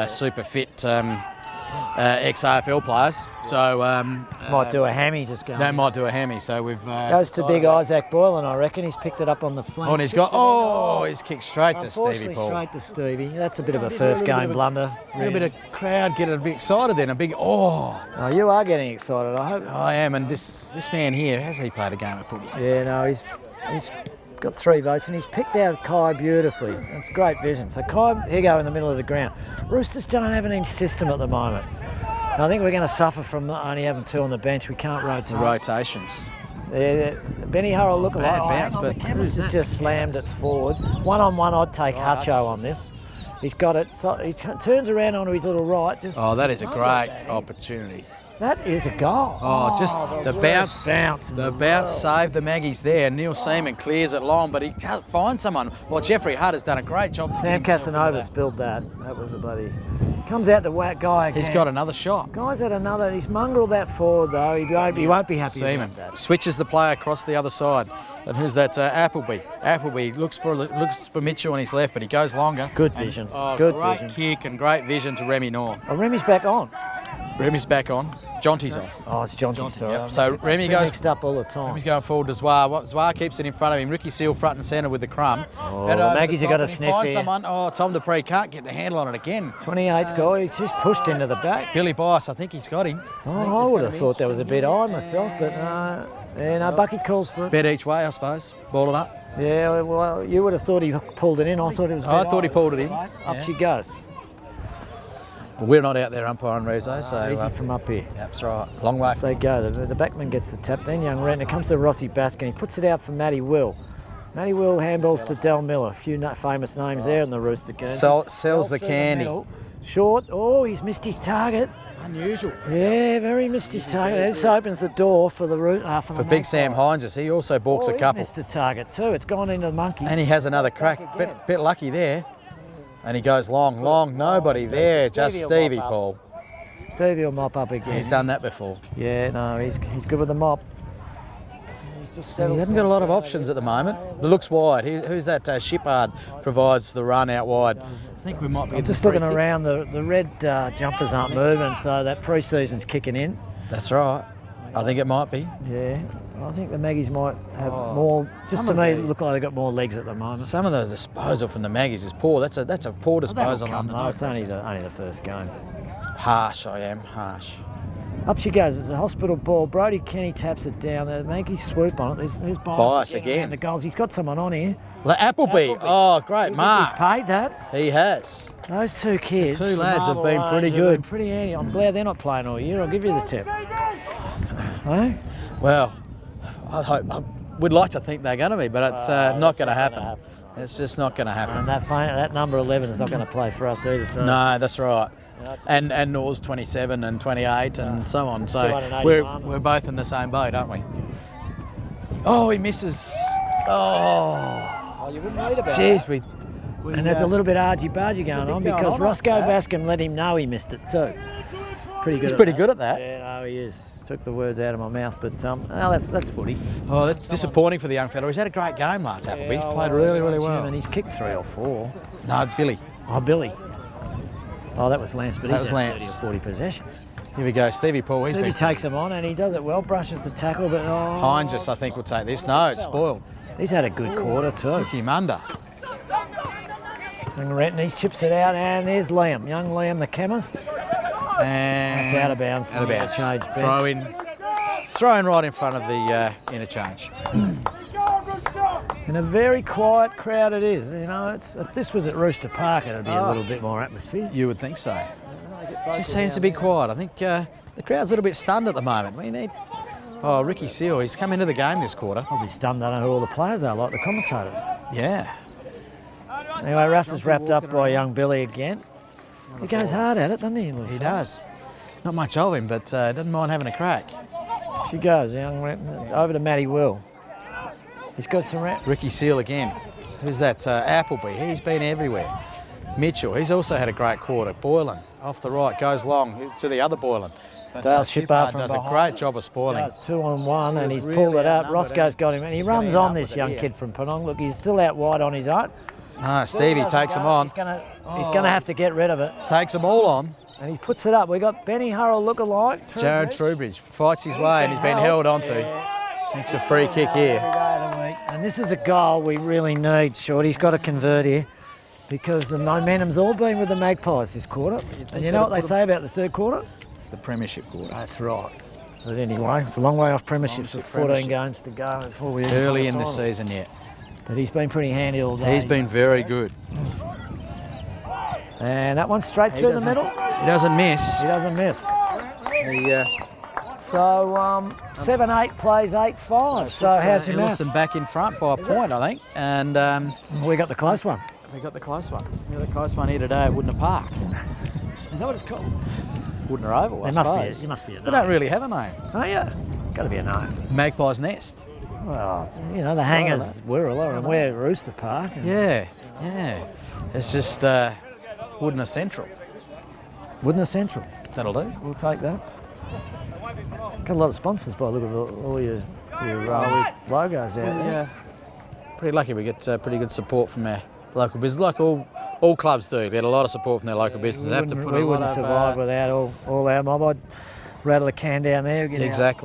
super fit ex-AFL players. So Might do a hammy just going. they might do a hammy. So we've Goes to big Isaac Boylan, I reckon. He's picked it up on the flank. Oh, and he's got. Oh, he's kicked straight to Stevie Unfortunately, Paul. straight to Stevie. That's a bit of a first game blunder. A little bit of crowd getting a bit excited then. A big oh. Oh, you are getting excited, I hope. I am, and this man here, has he played a game of footy? Yeah, no, he's got 3 votes and he's picked out Kai beautifully. It's great vision. So Kai, here go in the middle of the ground. Roosters don't have an inch system at the moment. And I think we're going to suffer from only having 2 on the bench. We can't rotate. The rotations. Benny Hurrell look Bad alike. bounce, but the canvas who's has that? just slammed it forward. 1-on-1, I'd take Hutcho on this. He's got it. So he turns around onto his little right. Just Oh, that is a great opportunity. that is a goal. Oh, just the worst bounce. in The the bounce world. saved the Maggies there. Neil Seaman clears it long, but he can't find someone. Well, Jeffrey Hutt has done a great job. to Sam get himself into Casanova that. spilled that. That was a bloody. Comes out the whack guy again. He's got another shot. Guy's had another. He's mongrelled that forward though. He won't be happy Seaman about that. switches the play across the other side, and who's that? Appleby. Appleby looks for Mitchell on his left, but he goes longer. Good And- vision. oh, Good great vision. kick and great vision to Remy North. Oh, Remy's back on. Remy's back on. Jonty's off. Oh, it's Johnson. Sorry. Yep. I'm So getting Remy too goes- mixed up all the time. Remy's going forward to Zwar. Zwar keeps it in front of him. Ricky Seal front and centre with the crumb. Oh, Head the over Maggies have top got a and he sniff finds here. someone. Oh, Tom Dupree can't get the handle on it again. 28's guy. He's just pushed into the back. Billy Bice, I think he's got him. Oh, I would have thought that was a bit high myself, but no. Yeah, no. Bucky calls for it. Bet each way, I suppose. Ball it up. Yeah, well, you would have thought he pulled it in. I thought it was. A bit I thought he high. pulled it in. Right, up Yeah. she goes. We're not out there umpiring, Rezo, so... easy from up here. That's right. Long way. They go. The backman gets the tap. Then young Renton. It comes to Rossi Baskin. He puts it out for Matty Will. Matty Will handballs to Del Miller. A few famous names there in the Rooster Guernsey. Sells the candy. Short. Oh, he's missed his target. Unusual. Yeah, very missed his target. This opens the door for the for Big Sam Hines. He also balks a couple. He's missed the target too. It's gone into the monkey. And he has another crack. Bit lucky there. And he goes long. Nobody there. Just Stevie, Paul. Stevie will mop up again. He's done that before. Yeah, no, he's good with the mop. He hasn't got a lot of options at the moment. It looks wide. Who's that? Shippard provides the run out wide. I think we might be. I'm just looking around. The red jumpers aren't moving, so that pre-season's kicking in. That's right. I think it might be. Yeah, I think the Maggies might have more. Just to me, it look like they've got more legs at the moment. Some of the disposal from the Maggies is poor. That's a poor disposal. No, it's only the first game. Harsh, I am harsh. Up she goes. It's a hospital ball. Brody Kenny taps it down. The Maggie swoop on it. There's Bias again. The goals. He's got someone on here. Appleby. Oh, great mark. He's paid that. He has. Those two kids. The two lads have been pretty good. Pretty handy. I'm glad they're not playing all year. I'll give you the tip. Hey? Well, I would like to think they're going to be, but it's not going to happen. It's just not going to happen. And that number 11 is not going to play for us either. So. No, that's right. And Nor's 27 and 28 and so on. So we're both in the same boat, aren't we? Oh, he misses. Oh, you wouldn't read about jeez, it. And there's a little bit argy-bargy going on because Roscoe Bascom let him know he missed it too. He's pretty good at that. Yeah, no, he is. Took the words out of my mouth, but that's footy. Oh, that's disappointing for the young fella. He's had a great game, Lance Appleby. He's played really well. And he's kicked 3 or 4. No, Billy. Oh, Billy. Oh, that was Lance, but he's had 30 or 40 possessions. Here we go, Stevie Paul. Stevie takes him on and he does it well, brushes the tackle, but Hines, I think, will take this. No, it's spoiled. He's had a good quarter too. Took him under. And Renton, he chips it out, and there's Liam, young Liam the chemist. And that's out of bounds. Out of bounds. Throw in right in front of the interchange. In a very quiet crowd it is. You know, if this was at Rooster Park, it'd be a little bit more atmosphere. You would think so. It just seems to be quiet. I think the crowd's a little bit stunned at the moment. We need... Oh, Ricky Seal, he's come into the game this quarter. Probably stunned. I don't know who all the players are, like the commentators. Yeah. Anyway, Russ is wrapped up by young Billy again. He goes hard at it, doesn't he? He does. Not much of him, but doesn't mind having a crack. She goes, young over to Matty Will. He's got some... Ricky Seal again. Who's that? Appleby. He's been everywhere. Mitchell, he's also had a great quarter. Boylan, off the right, goes long to the other Boylan. Dale Shippard does a great job of spoiling. Does 2-on-1 and he's pulled it up. Roscoe's got him and he runs on this young kid from Penong. Look, he's still out wide on his own. Ah, Stevie takes him on. He's gonna have to get rid of it. Takes them all on. And he puts it up. We got Benny Hurrell look-alike. Jared Trowbridge fights his way and he's been held onto. It's a free kick here. And this is a goal we really need, Short. He's got to convert here because the momentum's all been with the Magpies this quarter. And you know what they say about the third quarter? It's the premiership quarter. That's right. But anyway, it's a long way off premierships with 14 games to go before we... Early in the season yet. But he's been pretty handy all day. He's been very good. And that one's straight through the middle. He doesn't miss. He doesn't miss. So 7-8 plays 8-5. So how's your maths? Elliston back in front by a point, I think. And we got the close one. We got the close one. We got the close one here today at Wudinna Park. Is that what it's called? Wudinna Oval, I suppose. There must be a name. They don't really have a name. Oh yeah, got to be a name. Magpie's Nest. Well, you know, the Hangers Wirral and we're Rooster Park. Yeah. It's just Wudinna Central. Wudinna Central. That'll do. We'll take that. Got a lot of sponsors by the look of all your logos out there. Yeah. Pretty lucky we get pretty good support from our local business, like all clubs do. We get a lot of support from their local businesses. We wouldn't survive without all our mob. I'd rattle a can down there,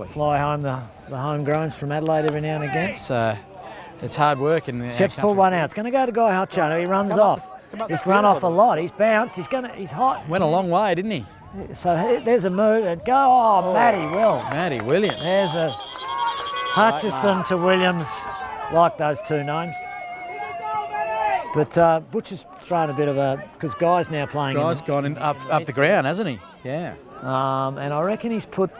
fly home the homegrowns from Adelaide every now and again. It's hard work. Shep's pulled one out. It's going to go to Guy Hutchino. He runs off. He's run off a lot. He's bounced. He's hot. Went a long way, didn't he? So there's a move and go. Oh, Matty Williams. There's a Hutchison to Williams. Like those two names. But Butcher's thrown a bit of a, because Guy's now playing. Guy's gone in, up the ground, hasn't he? Yeah. And I reckon he's put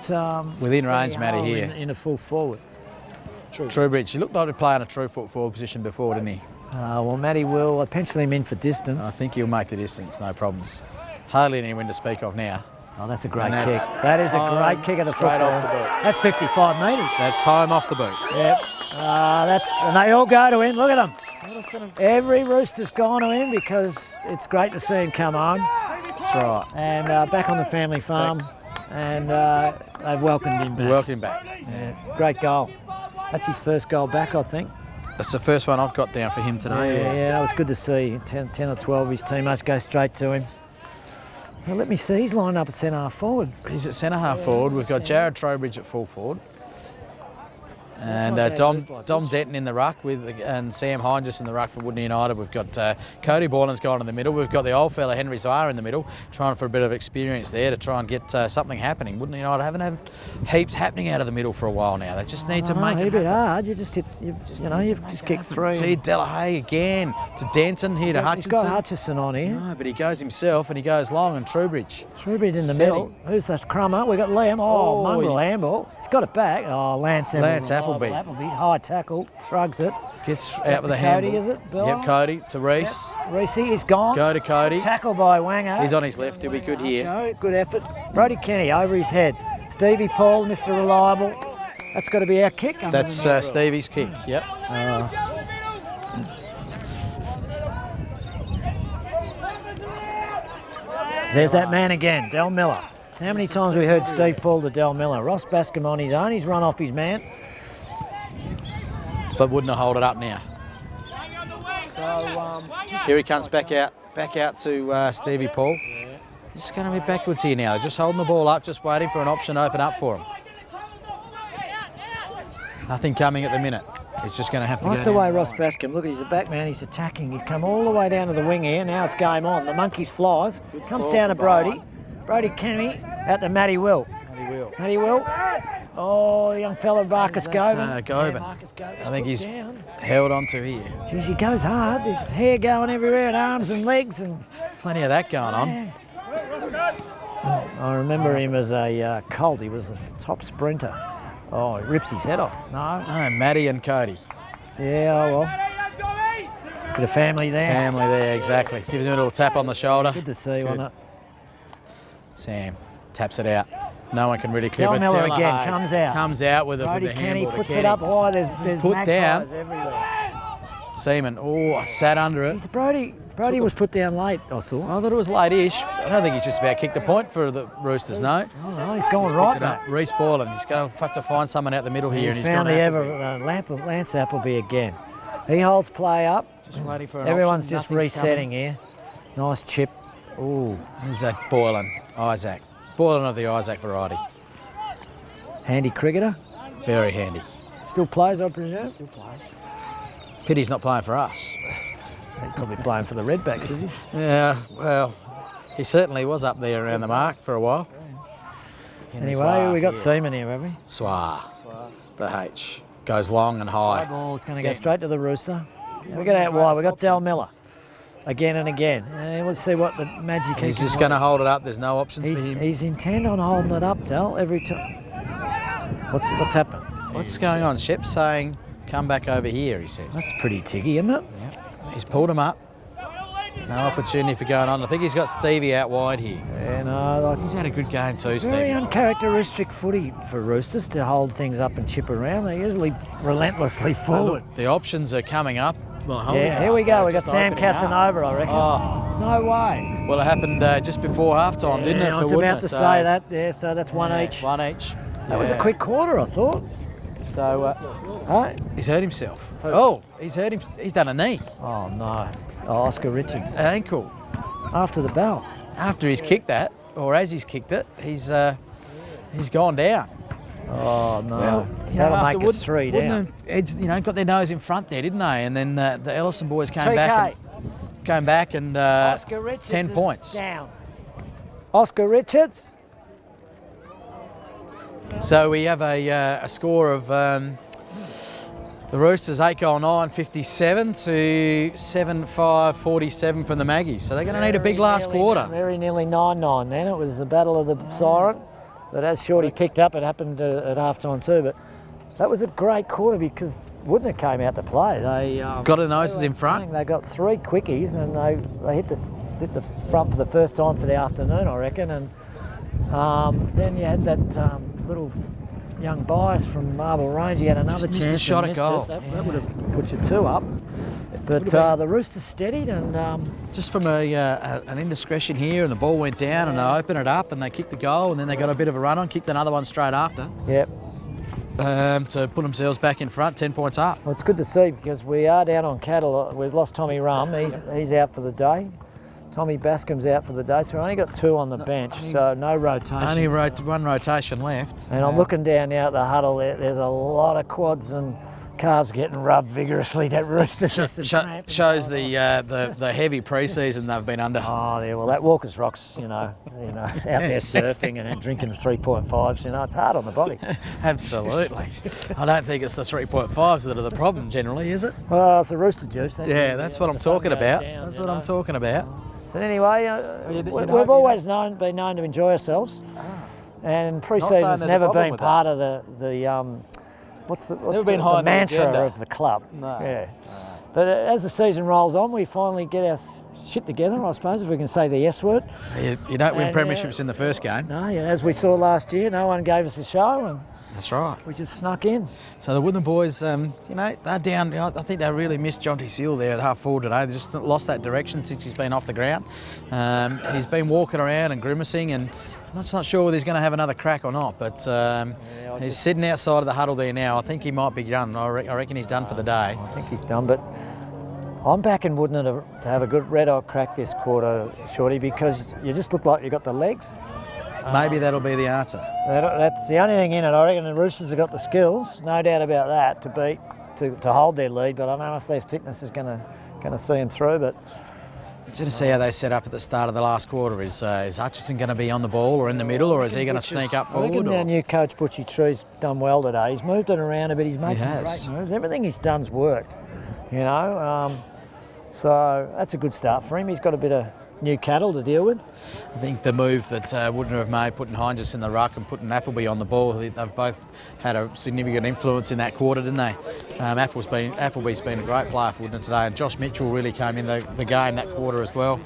within range, Matty, here. In a full forward. Trowbridge. He looked like he'd play in a true foot forward position before, didn't he? Well, Matty will pencil him in for distance. I think he'll make the distance, no problems. Hardly any wind to speak of now. Oh, that's a great kick. That is a great kick at the football. Off the boot. That's 55 metres. That's home off the boot. Yep. And they all go to him. Look at them. Every Rooster's gone to him because it's great to see him come home. That's right. And back on the family farm. And they've welcomed him back. Welcome him back. Yeah, great goal. That's his first goal back, I think. That's the first one I've got down for him today. Yeah, that was good to see. 10 or 12 of his teammates go straight to him. Well, let me see, he's lined up at centre half forward. He's at centre half forward. We've got Jared Trowbridge at full forward. And Dom Denton in the ruck and Sam Hines in the ruck for Wudinna United. We've got Cody Boylan's gone in the middle. We've got the old fella Henry Zwar in the middle, trying for a bit of experience there to try and get something happening. Wudinna United haven't had heaps happening out of the middle for a while now. They just need to make it a bit hard. You just hit, you've just kicked three. See Delahaye again to Denton here to Hutchinson. He's got Hutchison on here. No, but he goes himself and he goes long and Trowbridge. Trowbridge in the middle. Who's that crummer? We've got Liam. Oh, mongrel handball. He's got it back. Oh, Lance Appleby. High tackle, shrugs it. Gets out with a handball. Cody, is it? Bill? Yep, Cody to Reese. Yep. Reese is gone. Go to Cody. Tackle by Wanger. He's on his left. He'll be good here. Good effort. Brody Kenny over his head. Stevie Paul, Mr. Reliable. That's got to be our kick. That's Stevie's kick. Yep. There's that man again, Del Miller. How many times have we heard Steve Paul to Del Miller? Ross Bascom on his own. He's run off his man. But wouldn't hold it up now. So here he comes back out to Stevie Paul. He's going to be backwards here now. Just holding the ball up, just waiting for an option to open up for him. Nothing coming at the minute. He's just going to have to go Like the way Ross Bascom, look, he's a back man, he's attacking. He's come all the way down to the wing here. Now it's game on. The Monkeys flies. Comes down to Brody. Brody Kenny out to Matty Will. Matty Will. Oh, young fella Marcus Goben. Goben. I think he's held on to here. Jeez, he goes hard. There's hair going everywhere and arms and legs and plenty of that going on. I remember him as a colt. He was a top sprinter. Oh, he rips his head off. No, Matty and Cody. Yeah, well. Bit of family there. Family there, exactly. Gives him a little tap on the shoulder. Good to see, wasn't it? Sam taps it out. No one can really clip it. Miller again comes out. Comes out with Brody the Kenny handball. Puts it up. Oh, there's put down everywhere. Seaman. Oh, sat under it. Jeez, Brody was put down late, I thought. I thought it was late-ish. I don't think he's just about kicked the point for the Roosters, no. Oh, no, he's going right now. Reece Borland. He's going to have to find someone out the middle here. He's found Lance Appleby again. He holds play up. Just waiting for an Everyone's option. just resetting here. Nice chip. Ooh. There's that Boylan. Isaac. Boylan of the Isaac variety. Handy cricketer. Very handy. Still plays, I presume? Still plays. Pity he's not playing for us. He's probably playing for the Redbacks, is he? Yeah, well, he certainly was up there around the mark for a while. Anyway, we got Seaman here, have we? Swar. The H. Goes long and high. Ball, it's going to go straight to the Rooster. We got out wide. We got Del Miller. Again and again. Let's see what the magic is. He's just going to hold it up. There's no options for him. He's intent on holding it up, Del, every time. What's happened? What's going on? Shep's saying, come back over here, he says. That's pretty tiggy, isn't it? Yeah. He's pulled him up. No opportunity for going on. I think he's got Stevie out wide here. Yeah, no. He's had a good game too, Stevie. Very uncharacteristic footy for Roosters to hold things up and chip around. They're usually relentlessly forward. Look, the options are coming up. Here we go. We got Sam Casanova, I reckon. Oh. No way. Well, it happened just before halftime, didn't it? I was about to say that. Yeah, so that's one each. One each. That was a quick quarter, I thought. So he's hurt himself. Oh, he's hurt him. He's done a knee. Oh no. Oh, Oscar Richards. Ankle. After the bell. After he's kicked that, or as he's kicked it, he's gone down. Oh no. Well, that'll make us 3 down. Edge, got their nose in front there, didn't they? And then the Elliston boys came back and Oscar Richards 10 points. Down. Oscar Richards. So we have a score of The Roosters 8 goal 9, 57 to 7-5, 47 from the Maggies. So they're going to need a big last quarter. Very nearly 9-9 then. It was the battle of the siren. But as Shorty picked up, it happened at half-time too. But that was a great quarter because Wudinna came out to play. They got the noses in front. They got 3 quickies and they hit the front for the first time for the afternoon, I reckon. And then you had that little young Bias from Marble Range. He had another Just missed chance. A shot at goal. That would have put you 2 up. But the Roosters steadied and... just from an indiscretion here, and the ball went down and they opened it up and they kicked the goal, and then they got a bit of a run on, kicked another one straight after. Yep. To put themselves back in front, 10 points up. Well, it's good to see because we are down on cattle. We've lost Tommy Rum. He's out for the day. Tommy Bascom's out for the day, so we only got 2 on the bench, so no rotation. Only one rotation left. And I'm looking down now at the huddle. There's a lot of quads and calves getting rubbed vigorously. That Roosters shows the heavy pre-season they've been under. Oh, yeah. Well, that Walker's Rocks, out there surfing and drinking 3.5s. It's hard on the body. Absolutely. I don't think it's the 3.5s that are the problem generally, is it? Well, it's the rooster juice. That's what I'm talking about. That's what I'm talking about. But anyway, we've always been known to enjoy ourselves, and pre-season's never been part of the what's the mantra of the club. No. Yeah. But as the season rolls on, we finally get our shit together, I suppose, if we can say the S word. You don't win premierships in the first game. No, as we saw last year, no one gave us a show, and that's right. We just snuck in. So the Wudinna boys, they're down. I think they really missed Jonty Seal there at half forward today. They just lost that direction since he's been off the ground. He's been walking around and grimacing, and I'm just not sure whether he's going to have another crack or not. But he's sitting outside of the huddle there now. I think he might be done. I reckon he's done for the day. I think he's done, but I'm backing Wudinna to have a good red-hot crack this quarter, Shorty, because you just look like you got the legs. Maybe that'll be the answer. That's the only thing in it. I reckon the Roosters have got the skills, no doubt about that, to hold their lead. But I don't know if their fitness is going to see them through. But just to see how they set up at the start of the last quarter. Is Hutchison going to be on the ball or in the middle, or is he going to sneak up forward? I reckon our new coach Butchie Tree's done well today. He's moved it around a bit. He's made some great moves. Everything he's done's worked. So that's a good start for him. He's got a bit of new cattle to deal with. I think the move that Wudinna have made, putting Heinges in the ruck and putting Appleby on the ball, they've both had a significant influence in that quarter, didn't they? Appleby's been a great player for Wudinna today, and Josh Mitchell really came in the game that quarter as well.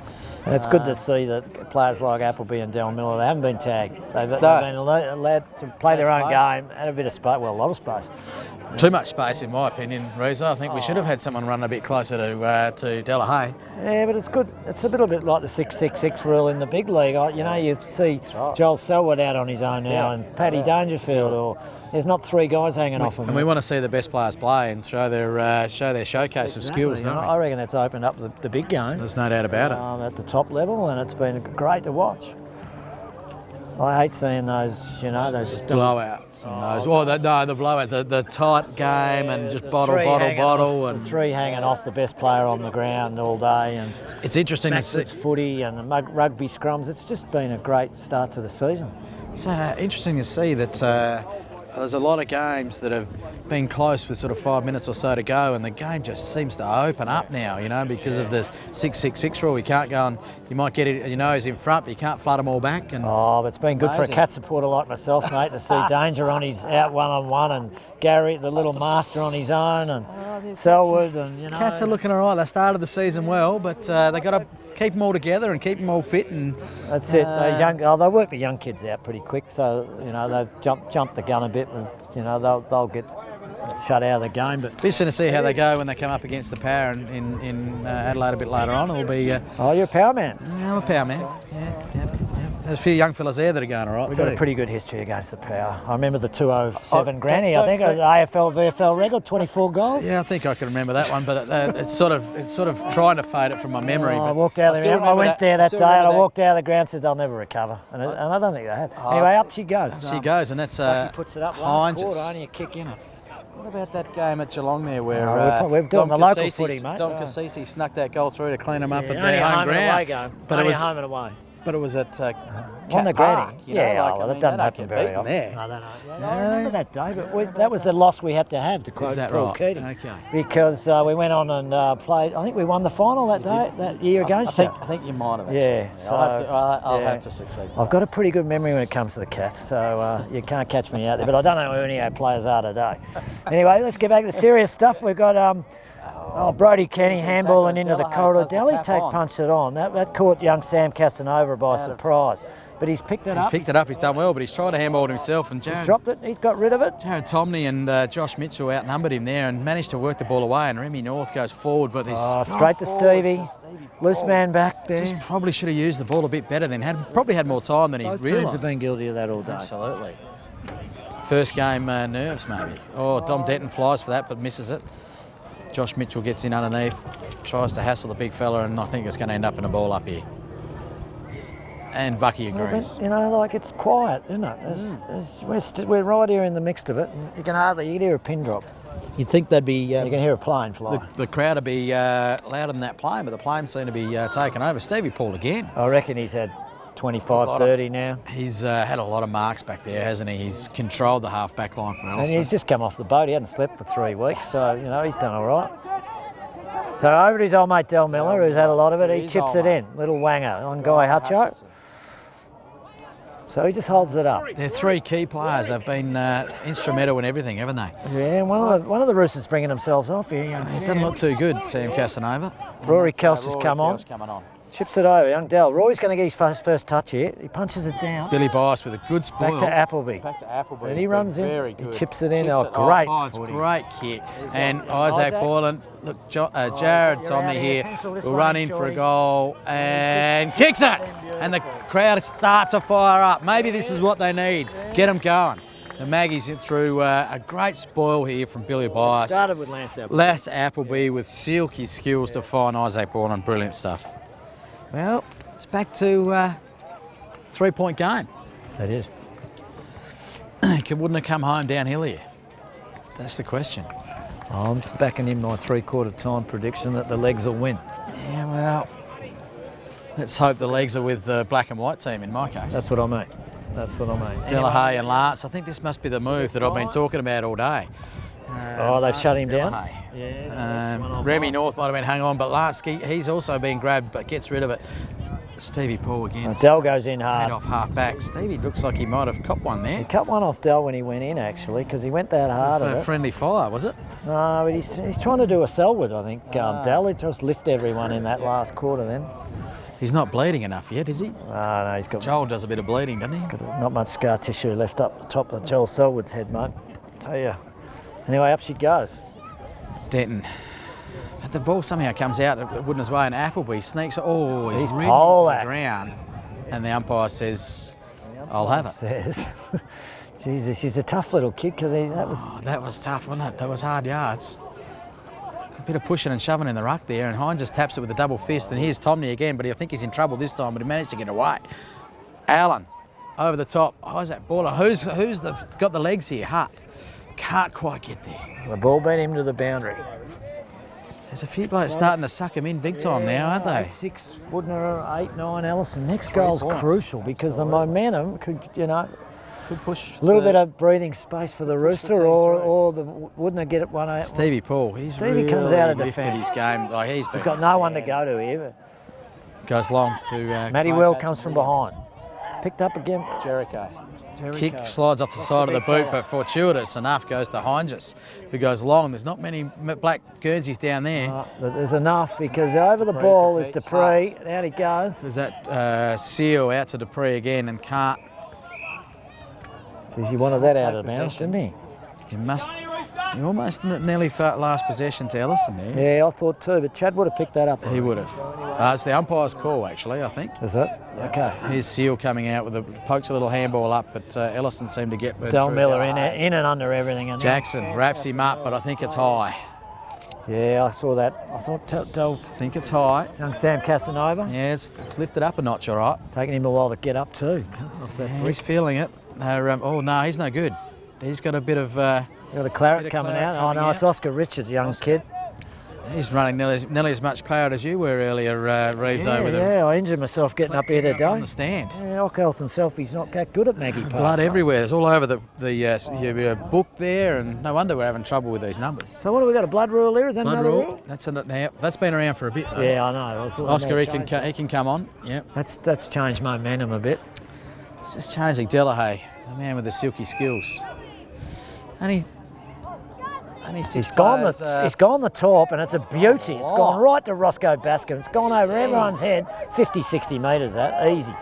And it's good to see that players like Appleby and Del Miller, they haven't been tagged. They've been allowed to play their own game, had a bit of space, well, a lot of space. Too much space, in my opinion, Reza. I think we should have had someone run a bit closer to Delahaye. Yeah, but it's good. It's a little bit like the 6-6-6 rule in the big league. You see Joel Selwood out on his own now, and Paddy Dangerfield, or there's not 3 guys hanging off him. And we want to see the best players play and show their showcase of skills, don't we? I reckon it's opened up the big game. There's no doubt about it. At the top level, and it's been great to watch. I hate seeing those, those blowouts. The blowout, the tight game, and just bottle, and 3 hanging off the best player on the ground all day, and it's interesting to see footy and rugby scrums. It's just been a great start to the season. It's interesting to see that there's a lot of games that have been close with sort of 5 minutes or so to go, and the game just seems to open up now, because of the 6-6-6 rule. You can't go and you might get it, he's in front, but you can't flood them all back. And but it's been good for a Cat supporter like myself, mate, to see Danger on his out one-on-one, and Gary, the little master, on his own, and Selwood, and Cats are looking all right. They started the season well, but they got to keep them all together and keep them all fit. And that's it. Those they work the young kids out pretty quick, so they've jumped the gun a bit, and they'll get shut out of the game. But interesting to see how they go when they come up against the Power in Adelaide a bit later on. It'll be. You're a Power man. Yeah, I'm a Power man. Yeah. There's a few young fellas there that are going all right. We've got a pretty good history against the Power. I remember the 207 Granny. I think it was AFL VFL record, 24 goals. Yeah, I think I can remember that one, but it's sort of trying to fade it from my memory. I walked out there. I went there that day, and I walked out of the ground and said they'll never recover, and I don't think they have. Anyway, up she goes. She goes, and that's he puts it up last quarter, Heinges. only a kick in it. What about that game at Geelong there where we're doing the local footy, mate. Dom Cassisi snuck that goal through to clean them up at only their home ground. But only home and away. but it was at on Cat the Park. grading. You know, Yeah, like, well, I that mean, doesn't they happen don't very get often. beaten there. No, they don't. Yeah, I remember that day, but that was the loss we had to quote that Paul right? Keating. Okay. Because we went on and played, I think we won the final that year against you. I think you might have actually. Yeah, I'll yeah. have to succeed. I've got a pretty good memory when it comes to the Cats, so you can't catch me out there. But I don't know who any of our players are today. Anyway, let's get back to the serious stuff. We've got Brody Kenny handballing into the corridor. Delhi punched it on. That caught young Sam Casanova by surprise. But he's picked it up. He's picked it up, he's done well, but he's tried to handball it himself. And He's dropped it, he's got rid of it. Jared Tomney and Josh Mitchell outnumbered him there and managed to work the ball away. And Remy North goes forward, but he's straight to Stevie. Loose man back there. Just probably should have used the ball a bit better then. Probably had more time than he Both realised. teams have been guilty of that all day. Absolutely. First game nerves maybe. Oh, Dom Denton flies for that but misses it. Josh Mitchell gets in underneath, tries to hassle the big fella, and I think it's going to end up in a ball up here. And Bucky agrees. You know, like it's quiet, isn't it? We're right here in the mix of it. You can hear a pin drop. You'd think they'd be... you can hear a plane fly. The crowd would be louder than that plane, but the plane seemed to be taken over. Stevie Paul again. I reckon he's had 25, 30 now. He's had a lot of marks back there, hasn't he? He's controlled the half-back line for Elliston. And he's just come off the boat. He hadn't slept for 3 weeks, so, you know, he's done all right. So over to his old mate Del Miller, who's had a lot of it. He chips it in. Little wanger on Guy Hutcho. So he just holds it up. They're three key players. They've been instrumental in everything, haven't they? Yeah, and one of the Roosters bringing themselves off here. It doesn't look too good, Sam Casanova. Rory Kelster's come on. Chips it over, young Dell. Rory's going to get his first touch here. He punches it down. Billy Bice with a good spoil. Back to Appleby. And he runs in. Very good. He chips it in. Chips Great. Great kick. And Isaac Borland, look, Jared Tomney here will run in for a goal and kicks it. And the crowd start to fire up. Maybe this is what they need. Get them going. The Maggies through a great spoil here from Billy Bice. Started with Lance Appleby. Lance Appleby with silky skills to find Isaac Borland. Brilliant stuff. Well, it's back to 3-point game. It is. Wouldn't have come home downhill here? That's the question. I'm just backing in my 3/4 time prediction that the Legs will win. Yeah, well, let's hope the Legs are with the black and white team in my case. That's what I mean. That's what I mean. Delahaye and Lance. I think this must be the move that I've been talking about all day. They've shut him down. Yeah. Remy North might have been hung on, but Larsky, he's also been grabbed but gets rid of it. Stevie Paul again. Dell goes in hard. Head off half back. Stevie looks like he might have copped one there. He cut one off Dell when he went in, actually, because he went that hard at it. Friendly fire, was it? No, but he's trying to do a Selwood, I think. Dell, he just lift everyone in that last quarter then. He's not bleeding enough yet, is he? No, he's got... Joel does a bit of bleeding, doesn't he? He's got not much scar tissue left up the top of Joel Selwood's head, mate. Tell you. Anyway, up she goes. Denton. But the ball somehow comes out at Wudinna's way and Appleby sneaks. Oh, he's ridden to the ground. And the umpire says, I'll have it. Says, Jesus, he's a tough little kid because that was... Oh, that was tough, wasn't it? That was hard yards. A bit of pushing and shoving in the ruck there, and Hines just taps it with a double fist, and here's Tomney again, but I think he's in trouble this time, but he managed to get away. Allen, over the top. Isaac Baller. Who's got the legs here? Hart. Can't quite get there. The ball beat him to the boundary. There's a few blokes starting to suck him in big time now, aren't they? 6, Wudinna, 8, 9, Elliston. Next goal's crucial because the momentum could, could push a little bit of breathing space for the Rooster, or the Wudinna get it 1-8. Stevie Paul, Stevie really comes out of lifted defence. his game. Like he's got no one to go to here. Goes long to Matty Well comes from behind. Picked up again. Jericho. Kick slides off the side of the boot, but fortuitous enough goes to Hines, who goes long. There's not many black Guernseys down there. But there's enough because over the ball is Dupree. And out he goes. There's that Seal out to Dupree again and can't. He wanted that out of bounds, didn't he? He almost nearly felt last possession to Elliston there. Yeah, I thought too, but Chad would have picked that up. He would have. It's the umpire's call, actually, I think. Is it? Yeah. Okay. Here's Seal coming out with pokes a little handball up, but Elliston seemed to get Del Miller in and under everything. Jackson wraps him up, but I think it's high. Yeah, I saw that. I thought Del... I think it's high. Young Sam Casanova. Yeah, it's lifted up a notch, all right. Taking him a while to get up too. Off that he's feeling it. Oh, no, he's no good. He's got a bit of... got a claret coming out. Oh, no, it's Oscar Richards, young kid. He's running nearly as much cloud as you were earlier, Reeves, over the... Yeah, I injured myself getting up here today. On the stand. Yeah, Ock Health and Selfie's not that good at Maggie Park. Blood everywhere. It's all over the book there, and no wonder we're having trouble with these numbers. So what have we got, a blood rule there? Is that Blood another rule? rule? That's been around for a bit, though. Yeah, I know. I thought Oscar, he can come on. Yep. That's changed momentum a bit. It's just changing Delahaye, the man with the silky skills. He's gone the top, and it's a beauty. It's gone right to Roscoe Bascom. It's gone over everyone's head. 50, 60 metres, that easy.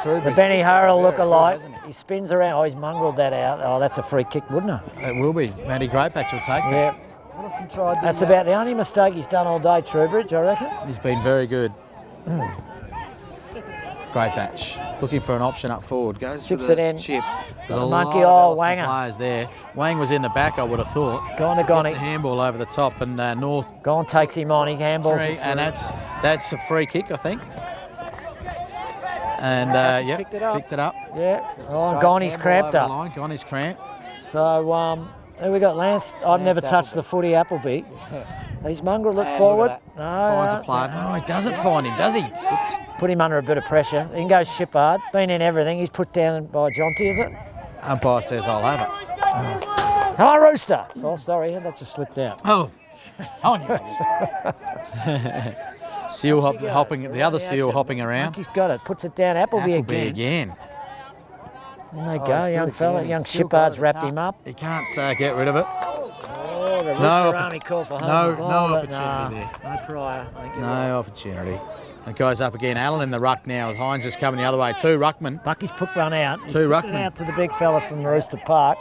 True, the Benny Harrell look-alike. He spins around. Oh, he's mongrelled that out. Oh, that's a free kick, wouldn't it? It will be. Matty Greatbatch will take yeah. that. That's about the only mistake he's done all day, Trowbridge, I reckon. He's been very good. Greatbatch. Looking for an option up forward. Goes Chips for it in. Chip. There's a monkey, lot of Wanger. players there. Wang was in the back, I would have thought. Gone to Gets the handball over the top, and North. Gone takes him on. He handballs it. And that's a free kick, I think. And yeah, picked it up. Yeah. Oh, and Gonnie's cramped up. Gonnie's cramped. So here we got Lance. I've never touched the footy Appleby. He's mongrel. Look forward. No, finds a player. No, he doesn't find him, does he? Put him under a bit of pressure. He can go Shippard. Been in everything. He's put down by Jonty, is it? Umpire says I'll have it. Come on, Rooster. Oh, sorry, that just slipped out. Oh, on you. Seal hopping. The other seal hopping around. He's got it. Puts it down. Appleby again. There they go, young fella. Young Shippard's wrapped him up. He can't get rid of it. Oh, the Rooster Army call for home. No opportunity there. No prior. No opportunity. It goes up again. Allen in the ruck now. Hines just coming the other way. Two ruckmen. Bucky's put one out. Two ruckmen. Put it out to the big fella from Rooster Park.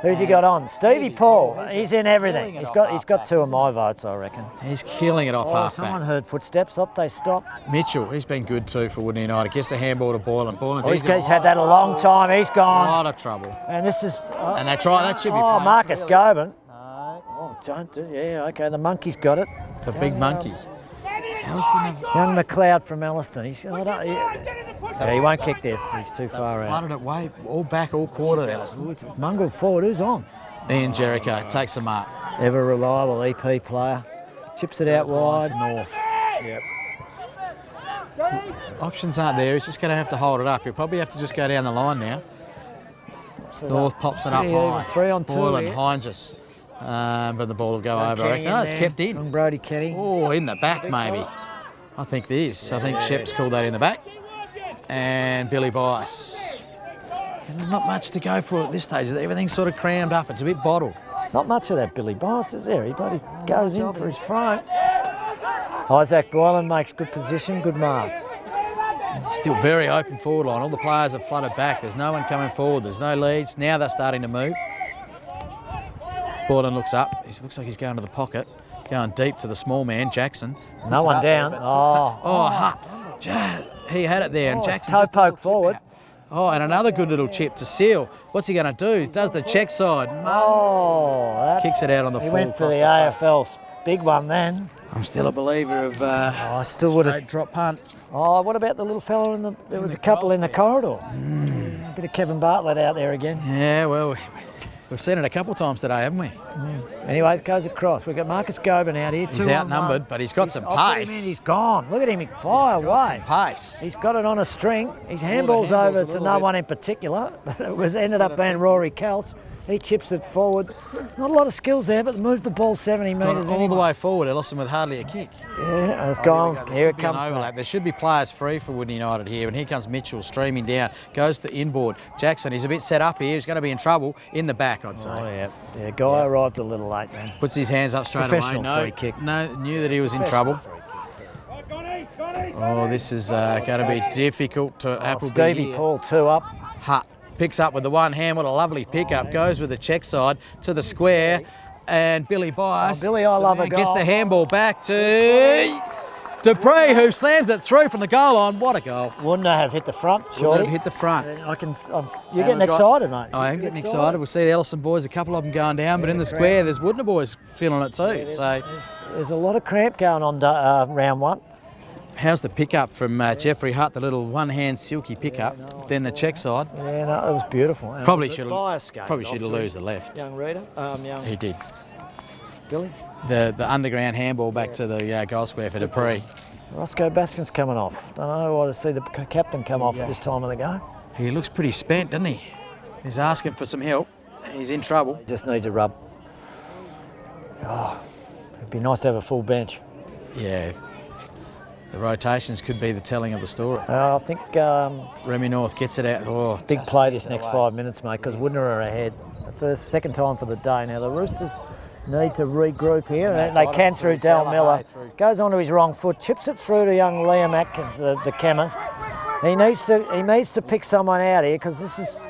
Who's he got on? Stevie Paul. He's in everything. He's got two of my votes, I reckon. He's killing it off halfback. Someone heard footsteps. Up they stop. Mitchell, he's been good too for Wudinna United. Gets the handball to Boylan. He's had that a long time. He's gone. A lot of trouble. And this is. And they try. That should be. Oh, Marcus Goban. Oh, don't do. Yeah, okay. The monkey's got it. The big monkey. Young McLeod from Elliston. He won't kick this. He's too far out. Flooded it way, all back, all quarter, Elliston. Mongrel forward. Who's on? Ian Jericho takes the mark. Ever reliable EP player. Chips it out wide. North. Yep. Options aren't there. He's just going to have to hold it up. He'll probably have to just go down the line now. North pops it up high. 3 on 2. Boylan, Hines. But the ball will go over. I reckon. No, it's kept in. From Brody Kenny. Oh, in the back maybe. I think this. I think Shep's called that in the back. And Billy Bice. And there's not much to go for at this stage. Everything's sort of crammed up. It's a bit bottled. Not much of that Billy Bice, is there? He bloody goes in for his front. Isaac Boylan makes good position, good mark. Still very open forward line. All the players have flooded back. There's no one coming forward. There's no leads. Now they're starting to move. Boylan looks up. He looks like he's going to the pocket. Going deep to the small man, Jackson. No one down. He had it there. And Jackson toe poke forward. Oh, and another good little chip to Seal. What's he going to do? Does the check side. Kicks it out on the full. He went for the AFL's big one then. I'm still a believer of I still would have drop punt. Oh, what about the little fella in the? There was a couple in the corridor. A bit of Kevin Bartlett out there again. Yeah, well, we've seen it a couple of times today, haven't we? Anyway, it goes across. We've got Marcus Goban out here. He's outnumbered, but he's got some pace. He's gone. Look at him fly away. Pace. He's got it on a string. His handball's over to no one in particular, but it ended up being Rory Kels. He chips it forward. Not a lot of skills there, but moved the ball 70 metres all the way forward, Elliston with hardly a kick. Yeah, it's gone. Here it comes. Overlap. There should be players free for Wudinna United here, and here comes Mitchell streaming down. Goes to inboard. Jackson, he's a bit set up here. He's going to be in trouble in the back, I'd say. Oh, yeah. Guy arrived a little late, man. Puts his hands up straight away. Free kick. No, knew that he was in trouble. Oh, this is going to be difficult to Appleby. Stevie Paul, 2 up. Hutt picks up with the one hand. What a lovely pickup. Goes with the check side to the square. And Billy Bice. Billy, I love a goal. Gets the handball back to Dupree, who slams it through from the goal line. What a goal. Wouldn't have hit the front, surely. Wouldn't have hit the front. You're getting excited, mate. I am getting excited. We'll see the Elliston boys, a couple of them going down, but in the square, there's Wudinna boys feeling it too. So there's a lot of cramp going on round 1. How's the pickup from Jeffrey Hutt, the little one-hand silky pickup, then the check side? Yeah, no, it was beautiful. Probably should have lose the left. Young Rita. He did. Billy? The underground handball back to the goal square for Dupree. Roscoe Baskin's coming off. Don't know why to see the captain come off at this time of the game. He looks pretty spent, doesn't he? He's asking for some help. He's in trouble. He just needs a rub. Oh, it'd be nice to have a full bench. Yeah. The rotations could be the telling of the story. I think Remy North gets it out. Oh, big play this next 5 minutes, mate, because Wudinna are ahead. Second time for the day. Now the Roosters need to regroup here, and they can through Dal Miller. Goes onto his wrong foot, chips it through to young Liam Atkins, the chemist. He needs to pick someone out here because this is.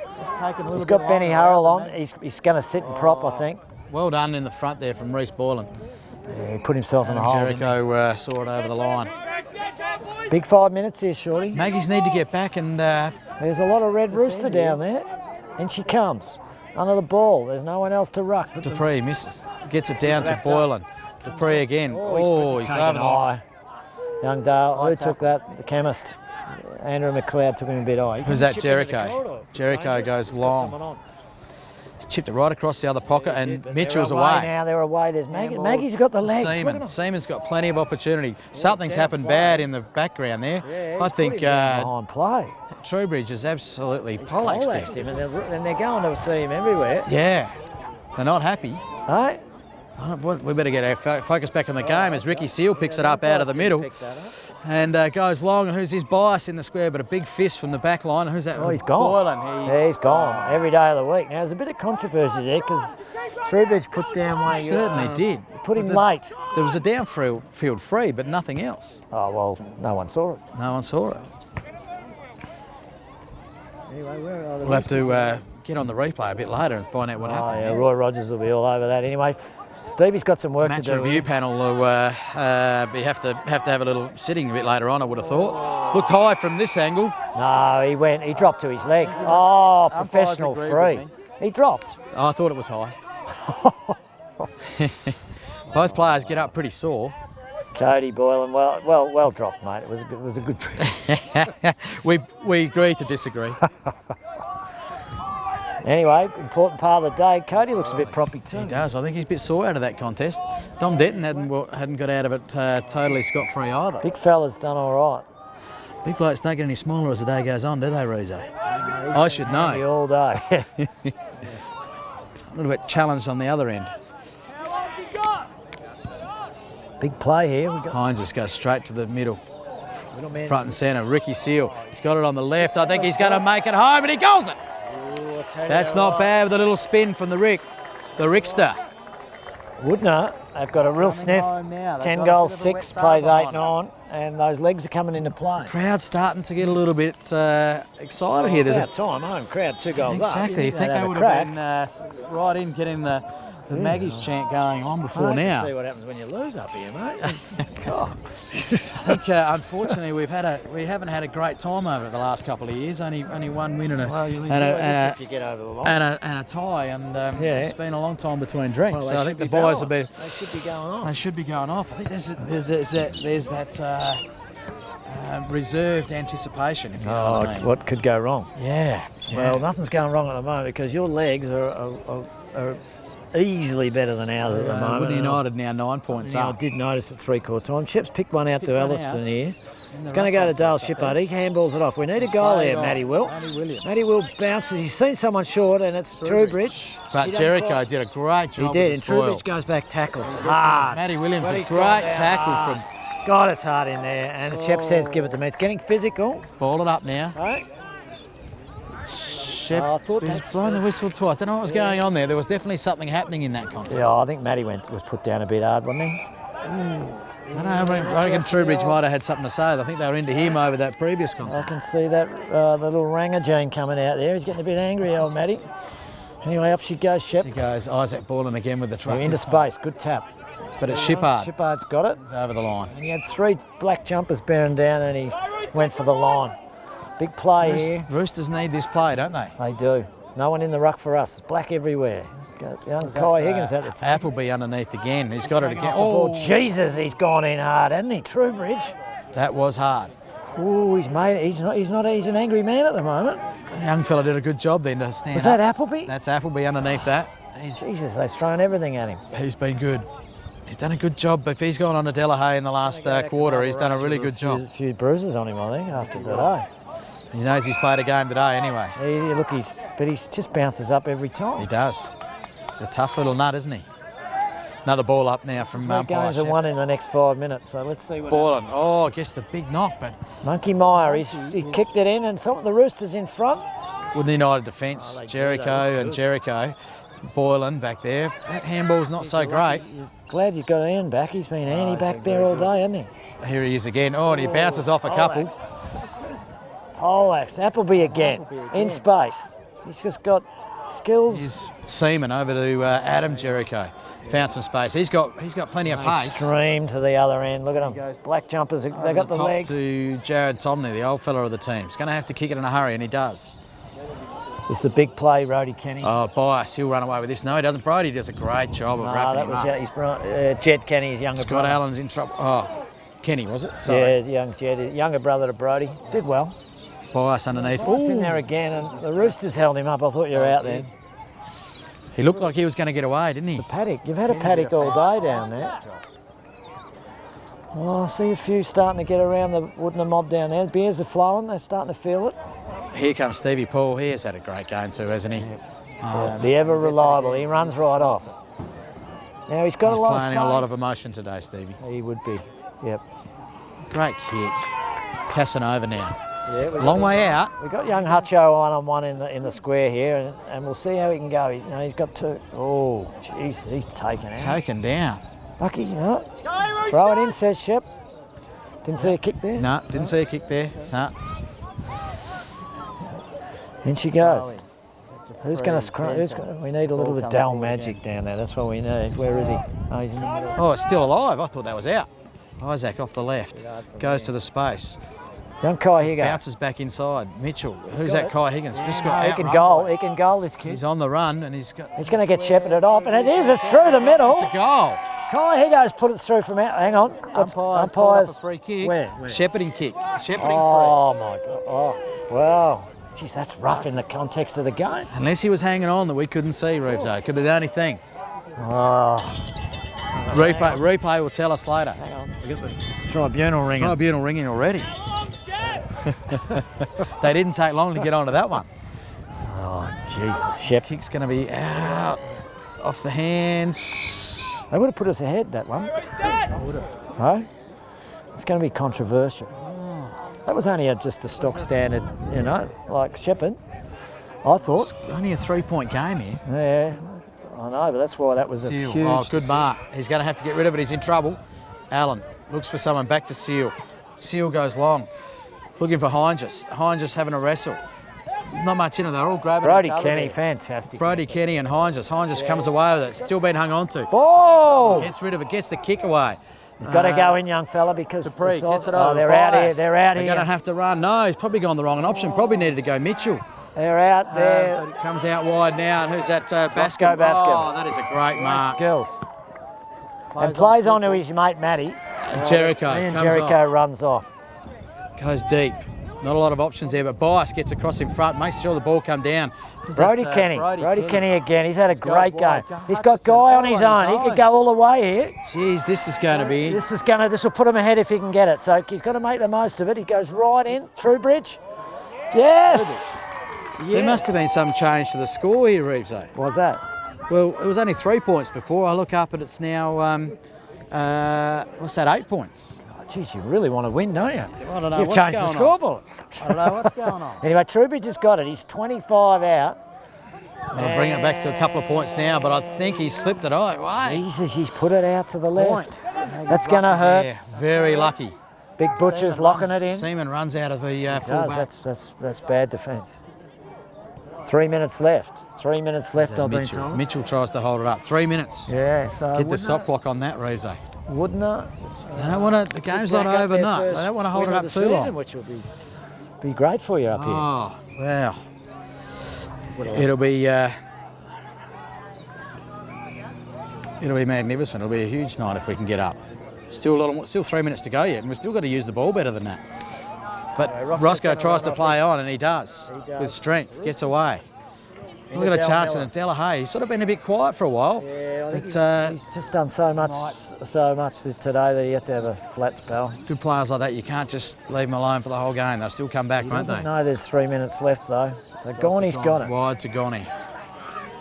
He's got Benny Harrell on. He's going to sit and prop, I think. Well done in the front there from Reece Boylan. Yeah, he put himself in the hole. Jericho saw it over the line. Big 5 minutes here, Shorty. Maggies need to get back and... There's a lot of red rooster down there. And she comes. Under the ball. There's no one else to ruck. Dupree misses. Gets it down to Boylan. Dupree again. Oh, he's over the line. Young Dale. Who took that? The chemist. Andrew McLeod took him a bit high. Who's that? Jericho. Jericho goes long. He's chipped it right across the other pocket, and Mitchell's away. Now they're away. There's Maggie. Maggie's got the legs. Seaman's got plenty of opportunity. Something's happened bad in the background there. I think behind play. Trowbridge is absolutely poleaxed him, and they're going to see him everywhere. Yeah, they're not happy. Hey? We better get our focus back on the game as Ricky Seal picks it up out of the middle and goes long. And who's his bias in the square? But a big fist from the back line. Who's that? Oh, he's gone. Boylan. He's gone every day of the week. Now, there's a bit of controversy there because Trowbridge put down one. He certainly did. Put him late. There was a downfield free, but nothing else. Oh, well, no one saw it. No one saw it. Anyway, where are the We'll have to get on the replay a bit later and find out what happened. Yeah, Roy Rogers will be all over that. Anyway, Stevie's got some work to do. Match review panel will have to have a little sitting a bit later on, I would have thought. Looked high from this angle. No, he dropped to his legs. Oh, professional free. He dropped. Oh, I thought it was high. Both players get up pretty sore. Cody Boylan, well dropped, mate. It was a good. we agree to disagree. Anyway, important part of the day. Cody looks a bit proppy too. He does. I think he's a bit sore out of that contest. Dom Denton hadn't got out of it totally scot-free either. Big fella's done all right. Big blokes don't get any smaller as the day goes on, do they, Rizzo? I should know. All day. A little bit challenged on the other end. Big play here. Hines just goes straight to the middle. Front and centre. Ricky Seal. He's got it on the left. I think he's going to make it home, and he goals it. That's not bad with a little spin from the Rickster. Wudinna, they've got a real sniff. 10 goals, 6, plays 8, 9, and those legs are coming into play. Crowd's starting to get a little bit excited here. There's about time, home crowd, 2 goals exactly. up. You think they would have been right in getting the Maggie's chant going on before now. See what happens when you lose up here, mate. God. I think unfortunately we haven't had a great time over it the last couple of years. Only one win and if you get over the line. and a tie, and it's been a long time between drinks. So I think the boys will be. They should be going off. They should be going off. I think there's that reserved anticipation. If you know what I mean. What could go wrong? Yeah. Well, nothing's going wrong at the moment because your legs are easily better than ours at the moment. Wudinna United now 9 points up. I did notice at 3/4 time. Shep's picked one out to Elliston here. It's going to go to Dale Shippard. He handballs it off. We need a goal there, Matty Will. Matty Will bounces. He's seen someone short, and it's Trowbridge. But Jericho did a great job. He did, and Trowbridge goes back, tackles hard. Matty Williams, a great tackle from... God, it's hard in there. And Shep says, give it to me. It's getting physical. Ball it up now. Right. Shep I thought that's blown the whistle twice. I don't know what was going on there. There was definitely something happening in that contest. Yeah, I think Matty was put down a bit hard, wasn't he? I reckon Trowbridge might have had something to say. I think they were into him over that previous contest. I can see that the little Ranger gene coming out there. He's getting a bit angry, old Matty. Anyway, up she goes, Shep. She goes, Isaac Boylan again with the truck. Into space, good tap. But it's Shippard. Shippard's got it. He's over the line. And he had 3 black jumpers bearing down and he went for the line. Big play here. Roosters need this play, don't they? They do. No one in the ruck for us. It's black everywhere. Young Kai Higgins at the top. Appleby underneath again. He's got it again. Oh, Jesus, he's gone in hard, hasn't he? Trowbridge. That was hard. Oh, he's an angry man at the moment. The young fella did a good job then to stand up. Was that Appleby? That's Appleby underneath that. Jesus, they've thrown everything at him. He's been good. He's done a good job. If he's gone on to Delahaye in the last quarter, he's done a really good job. A few bruises on him, I think, after today. He knows he's played a game today anyway. Look, he just bounces up every time. He does. He's a tough little nut, isn't he? Another ball up now from games are won in the next 5 minutes, so let's see what Boylan. Oh, I guess the big knock, but... Monkey Meyer, he kicked it in, and some of the Roosters in front. Wudinna United defence, Jericho and Jericho. Boylan back there. That handball's not so great. Glad you've got Ian back. He's been handy back there all day, hasn't he? Here he is again. Oh, and he bounces off a couple. Poleaxe, Appleby again, in space. He's just got skills. He's Seaman over to Adam Jericho. Found some space. He's got plenty of pace. Stream to the other end. Look at them. Black jumpers. They got the legs. To Jared Tomney, the old fella of the team. He's going to have to kick it in a hurry, and he does. It's a big play, Brody Kenny. Oh, Bias, he'll run away with this. No, he doesn't. Brody does a great job of wrapping him up. Jed Kenny, his younger brother. Scott Allen's in trouble. Oh, Kenny, was it? Sorry. Yeah, young Jed, younger brother to Brody. Did well. Bias underneath. He's in there again, and the Roosters held him up. I thought you were out there. He looked like he was going to get away, didn't he? The paddock. You've had a paddock all day down there. Oh, I see a few starting to get around the Wudinna mob down there. The beers are flowing. They're starting to feel it. Here comes Stevie Paul. He has had a great game too, hasn't he? Yeah, the ever reliable. He runs right off. Now he's got a lot of space. Playing a lot of emotion today, Stevie. He would be. Yep. Great kick. Casanova now. Yeah, long way out. We've got young Hutcho one-on-one in the square here, and we'll see how he can go. He's got two. Oh, Jesus, he's taken out. Taken down. Bucky, throw it in, says Shep. Didn't see a kick there? No, didn't see a kick there. No. In she goes. Who's going to scrum? We need a little bit of Dell magic down there. That's what we need. Where is he? Oh, he's in the middle. Oh, it's still alive. I thought that was out. Isaac off the left. Goes to the space. Young Kai Higgins. Bounces back inside. Mitchell. Who's that Kai Higgins? He can goal. He can goal, this kid. He's on the run and he's going to get shepherded off. And it is. It's through the middle. It's a goal. Kai Higgins put it through from out. Hang on. Umpires. A free kick. Where? Shepherding kick. Shepherding free. Oh, my God. Oh, wow. Jeez, that's rough in the context of the game. Unless he was hanging on that we couldn't see, Reeves. Could be the only thing. Oh. Replay will tell us later. Hang on. We get the tribunal ringing. Tribunal ringing already. They didn't take long to get onto that one. Oh, Jesus. Shep. Kick's going to be out. Off the hands. They would have put us ahead, that one. Hey? It's going to be controversial. That was only just a stock standard, like Shepherd, I thought. It's only a 3-point game here. Yeah, I know, but that's why that was Seal. a huge... Oh, good mark. He's going to have to get rid of it. He's in trouble. Allen looks for someone. Back to Seal. Seal goes long. Looking for Heinges. Heinges having a wrestle. Not much in it. They're all grabbing Brody each other Kenny, there. fantastic. Brody Kenny and Heinges. Heinges comes away with it. Still being hung on to. Oh! Gets rid of it. Gets the kick away. You've got to go in, young fella, because Dupree gets it over. Oh, they're out here. They're out here. They're going to have to run. No, he's probably gone the wrong option. Probably needed to go Mitchell. They're out there. But it comes out wide now. And who's that? Baskin. Oh, that is a great mark. Skills. And plays on to his mate Matty. Jericho. And Jericho runs off. Goes deep. Not a lot of options there, but Bias gets across in front, makes sure the ball come down. Brody Kenny again. He's had a great game. He's got Guy on his own. He could go all the way here. Jeez, this is going to be... This will put him ahead if he can get it. So he's got to make the most of it. He goes right in. Trowbridge. Yes! There must have been some change to the score here, Reeves. What's that? Well, it was only 3 points before. I look up and it's now, what's that, 8 points? Geez, you really want to win, don't you? I don't know. You've changed the scoreboard. I don't know what's going on. Anyway, Trowbridge has got it. He's 25 out. I'll bring it back to a couple of points now, but I think he's slipped it away. Jesus, he's put it out to the left. That's going to hurt. Yeah, very lucky. Big Butcher's locking it in. Seaman runs out of the fullback. That's bad defence. 3 minutes left. 3 minutes left, I've been told. Mitchell tries to hold it up. 3 minutes. Yeah, so... Get the stop clock on that, Reeves. Wudinna. They don't want to... The game's not over, no. They don't want to hold it up too long. Which will be great for you up here. Oh, wow. It'll be magnificent. It'll be a huge night if we can get up. Still 3 minutes to go yet, and we've still got to use the ball better than that. But Roscoe tries to play on, and he does. With strength, gets away. Look at a chance in a Delahaye. He's sort of been a bit quiet for a while. Yeah, I think but, he's just done so much today that he had to have a flat spell. Good players like that, you can't just leave them alone for the whole game. They'll still come back, won't they? No, there's 3 minutes left though. So Gonny's got it. Wide to Gonny.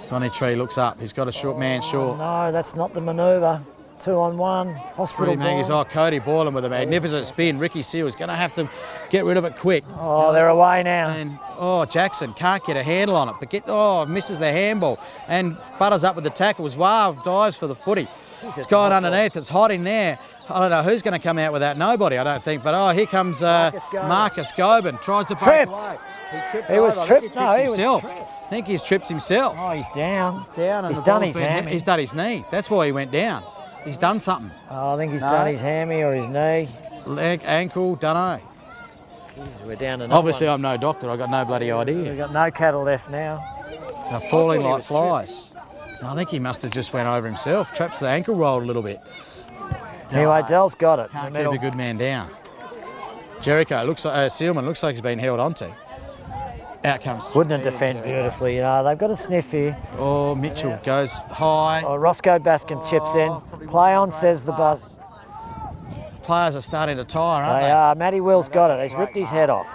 Gonny Tree looks up. He's got a short man short. No, that's not the manoeuvre. 2 on 1. Hospital ball. Oh, Cody Borland with a magnificent spin. Ricky Seal's going to have to get rid of it quick. Oh, they're away now. And Jackson can't get a handle on it, but misses the handball and butters up with the tackles. Wow, dives for the footy. It's gone underneath. It's hot in there. I don't know who's going to come out with that. Nobody, I don't think. But here comes Marcus Gobin. Tries to break away. He was tripped. No, he was tripped. I think he's tripped himself. Oh, he's down. He's done his hammy. He's done his knee. That's why he went down. He's done something. Oh, I think he's done his hammy or his knee. Leg, ankle, dunno. Jeez, we're down to Obviously, I'm no doctor. I've got no bloody idea. We've got no cattle left now. They're falling like flies. I think he must have just went over himself. Traps the ankle rolled a little bit. Anyway, Dell's got it. Can't keep a good man down. Jericho looks like Sealman looks like he's been held onto. Out comes. Wudinna defend beautifully. They've got a sniff here. Oh, Mitchell goes high. Oh, Roscoe Bascom chips in. Play on, says the buzz. Players are starting to tire, aren't They are. Matty Will's got it. He's ripped his head off.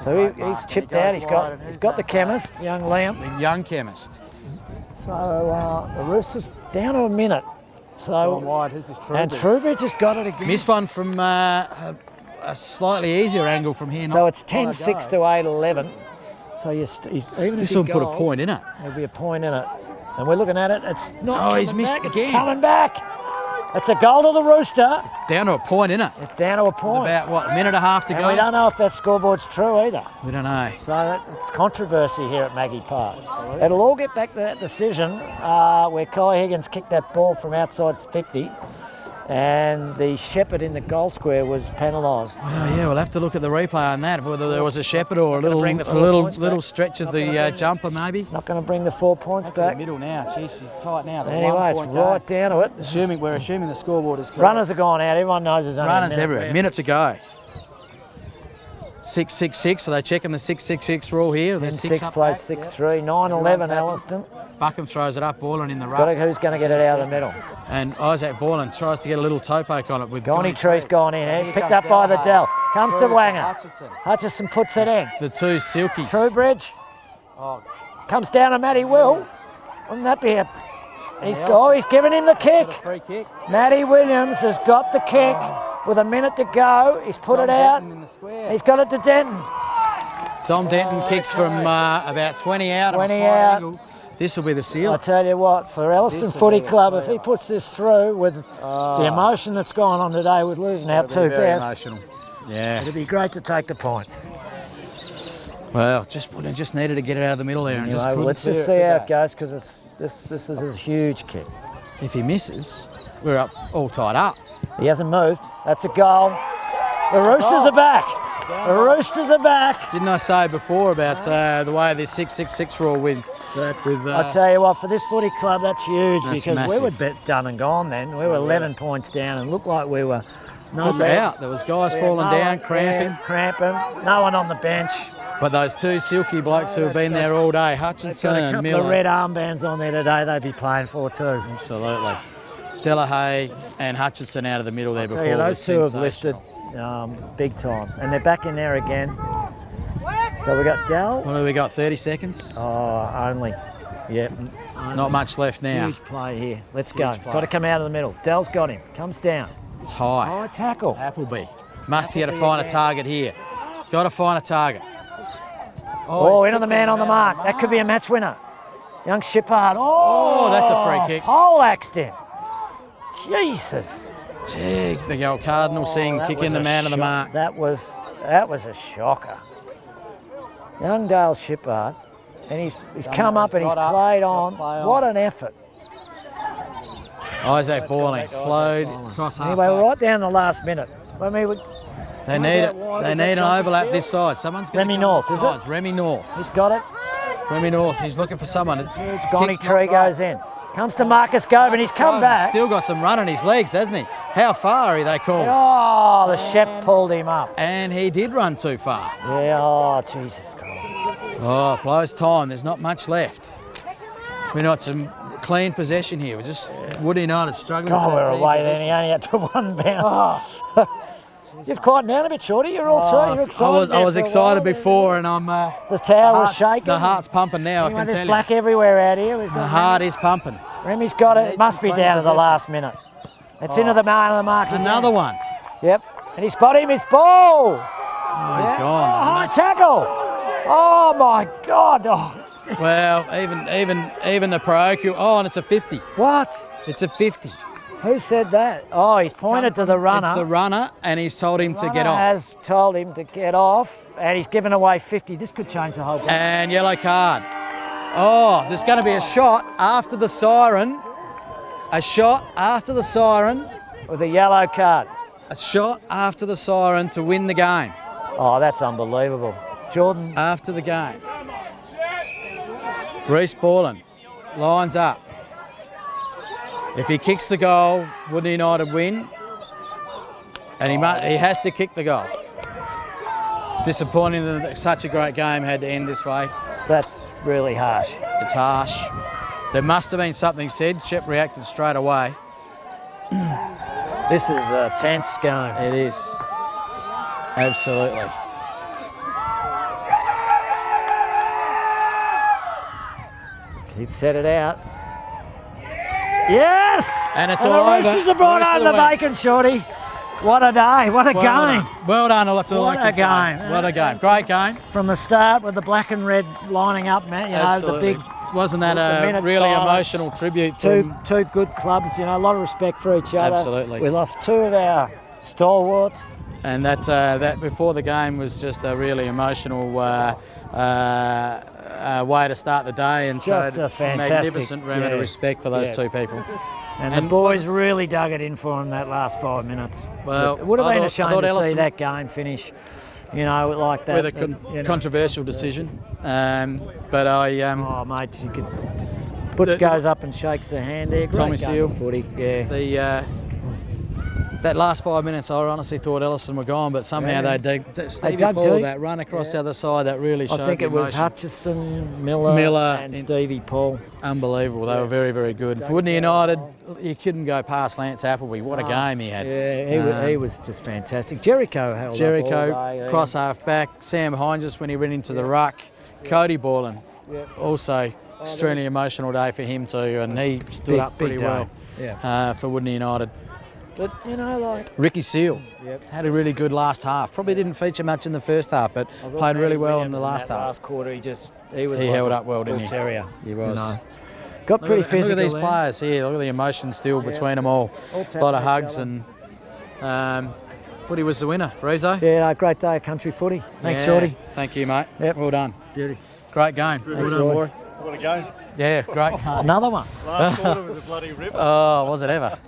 So he's chipped out. He's got the chemist, young Liam. The young chemist. So the Roosters down to a minute. So wide. Who's this and Trubridge has got it again. Missed one from a slightly easier angle from here. So it's 10-6 to 8-11. So even if this will put a point in it. There'll be a point in it. And we're looking at it. It's not. Oh, he's missed again. It's coming back. It's a goal to the Rooster. Down to a point, isn't it? It's down to a point. With about, a minute and a half to go? We don't know if that scoreboard's true either. We don't know. So it's controversy here at Maggie Park. It'll all get back to that decision where Kai Higgins kicked that ball from outside 50 and the shepherd in the goal square was penalised. Oh, yeah, we'll have to look at the replay on that, whether there was a shepherd or a little stretch of the jumper maybe. It's not going to bring the 4 points back. In the middle now. Jeez, she's tight now. It's anyway, it's right down to it. We're assuming the scoreboard is correct. Runners are gone out. Everyone knows there's only runners everywhere. Minute to go. 6-6-6. Are they checking the 6-6-6 rule here? 6 plays 6-3. 9-11 Elliston. Buckham throws it up, Borland in the ruck. Who's going to get it out of the middle? And Isaac Borland tries to get a little toe poke on it with Gonny Tree's gone in. Picked up by the Dell. Comes to Wanger. Hutchison puts it in. The two Silkies. Trubridge. Comes down to Matty Will. Wouldn't that be a... He's given him the kick. Matty Williams has got the kick with a minute to go. He's put it out. He's got it to Denton. Dom Denton kicks from about 20 out. 20 out. Angle. This will be the seal. I tell you what, for Elliston Footy Club, if he puts this through with the emotion that's gone on today with losing our two best, emotional. Yeah, it'd be great to take the points. Well, just needed to get it out of the middle there. Anyway, and let's just see how it goes because this is a huge kick. If he misses, we're up all tied up. He hasn't moved. That's a goal. The Roosters are back. The Roosters are back. Didn't I say before about the way this 6-6-6 rule wins? I tell you what, for this footy club, that's huge because massive. we were done and gone then. We were 11 points down and looked like we were Look out. There was guys falling down, cramping. No one on the bench. But those two silky blokes who have been there all day, Hutchinson and Miller. They've got a couple of red armbands on there today. They'd be playing for too. Absolutely. Delahaye and Hutchinson out of the middle there before. Yeah, those two have lifted big time, and they're back in there again. So we got Dell. What have we got? 30 seconds. Oh, only. Yep. There's not much left now. Huge play here. Let's go. Got to come out of the middle. Dell's got him. Comes down. It's high. High tackle. Appleby. Must here to find a target here. Got to find a target. Oh, into the man on the mark. That could be a match winner. Young Shippard. Oh, that's a free kick. Poleaxed him. Jesus. Gee, the old Cardinal seeing kick in the man on the mark. That was a shocker. Young Dale Shippard, and he's come up and he's played on. What an effort. Isaac Borling flowed across half. Anyway, right down the last minute. I mean, they need an overlap this side. Someone's going to Remy North, is it? Remy North. He's got it. Remy North, he's looking for someone. Huge Gonny Tree goes in. Comes to Marcus Goben. He's come back. Still got some run on his legs, hasn't he? How far are they called? Oh, the Shep pulled him up. And he did run too far. Yeah, oh, Jesus Christ. Oh, blows time. There's not much left. We got some clean possession here. We're just Wood United struggling. God, with we're that clean away then. possession. He only had to one bounce. You've quieted down a bit, Shorty. You're all set. You're excited. I was excited before, and I'm. The tower was shaking. The heart's pumping now. I can There's tell black you. everywhere out here. The heart is pumping. Remy's got it. It must be down to the last minute. It's into the man of the mark. Another one. Yep. And he spotted him. His ball. Oh, he's Oh, gone. high tackle. Oh my God. Oh. Well, even the parochial. Oh, and it's a 50. What? It's a 50. Who said that? Oh, he's pointed to the runner. It's the runner, and he's told him to get Runner off. has told him to get off, and he's given away 50. This could change the whole game. And yellow card. Oh, there's going to be a shot after the siren. A shot after the siren. With a yellow card. A shot after the siren to win the game. Oh, that's unbelievable. Jordan. After the game. Reece Borland lines up. If he kicks the goal, Wudinna United win. And he has to kick the goal. Disappointing that such a great game had to end this way. That's really harsh. It's harsh. There must have been something said. Shep reacted straight away. This is a tense game. It is. Absolutely. He set it out. Yes! And it's the all over. Roosters have brought Roosters home the win. bacon, Shorty. What a day. What a game. Well done. That's all What I can a say. game. What a game. Great game. From the start with the black and red lining up, man. You know, Absolutely. the big Wasn't that the a minute really silence. emotional tribute two to good clubs, you know, a lot of respect for each other. Absolutely. We lost two of our stalwarts. And that before the game was just a really emotional way to start the day, and Just showed a fantastic, magnificent remnant of respect for those two people. And the boys really dug it in for him that last 5 minutes. Well, it would have I been a thought shame to see Elliston- that game finish, you know, like that. with a you know. controversial decision. But I Oh, mate, you could. Butch goes up and shakes the hand there. Great Tommy game Seal. of footy. Yeah. That last 5 minutes, I honestly thought Elliston were gone, but somehow they Stevie dug Paul, deep. that run across the other side, that really showed I think the it was emotion. Hutchison, Miller and Stevie Paul. Unbelievable. They were very, very good. For Wudinna United, you couldn't go past Lance Appleby. What a game he had. Yeah, he was just fantastic. Jericho held up all Jericho, day, cross half back. Sam Hines when he ran into the ruck. Cody Borland, also extremely emotional day for him too, and he stood up pretty well for Wudinna United. But, you know, like... Ricky Seal had a really good last half. Probably didn't feature much in the first half, but played really well in the last half. Last quarter, he was He like held a up well, didn't he? terrier. He was. You know. Got pretty physical. Look at these there. players here. Look at the emotion still between them all. A lot of hugs and footy was the winner. Rezo? Yeah, no, great day of country footy. Thanks, Shorty. Thank you, mate. Yep. Well done. Beauty. Great game. Thanks, Roy. What a game. Yeah, great game. Another one. Last quarter was a bloody ripper. Oh, was it ever?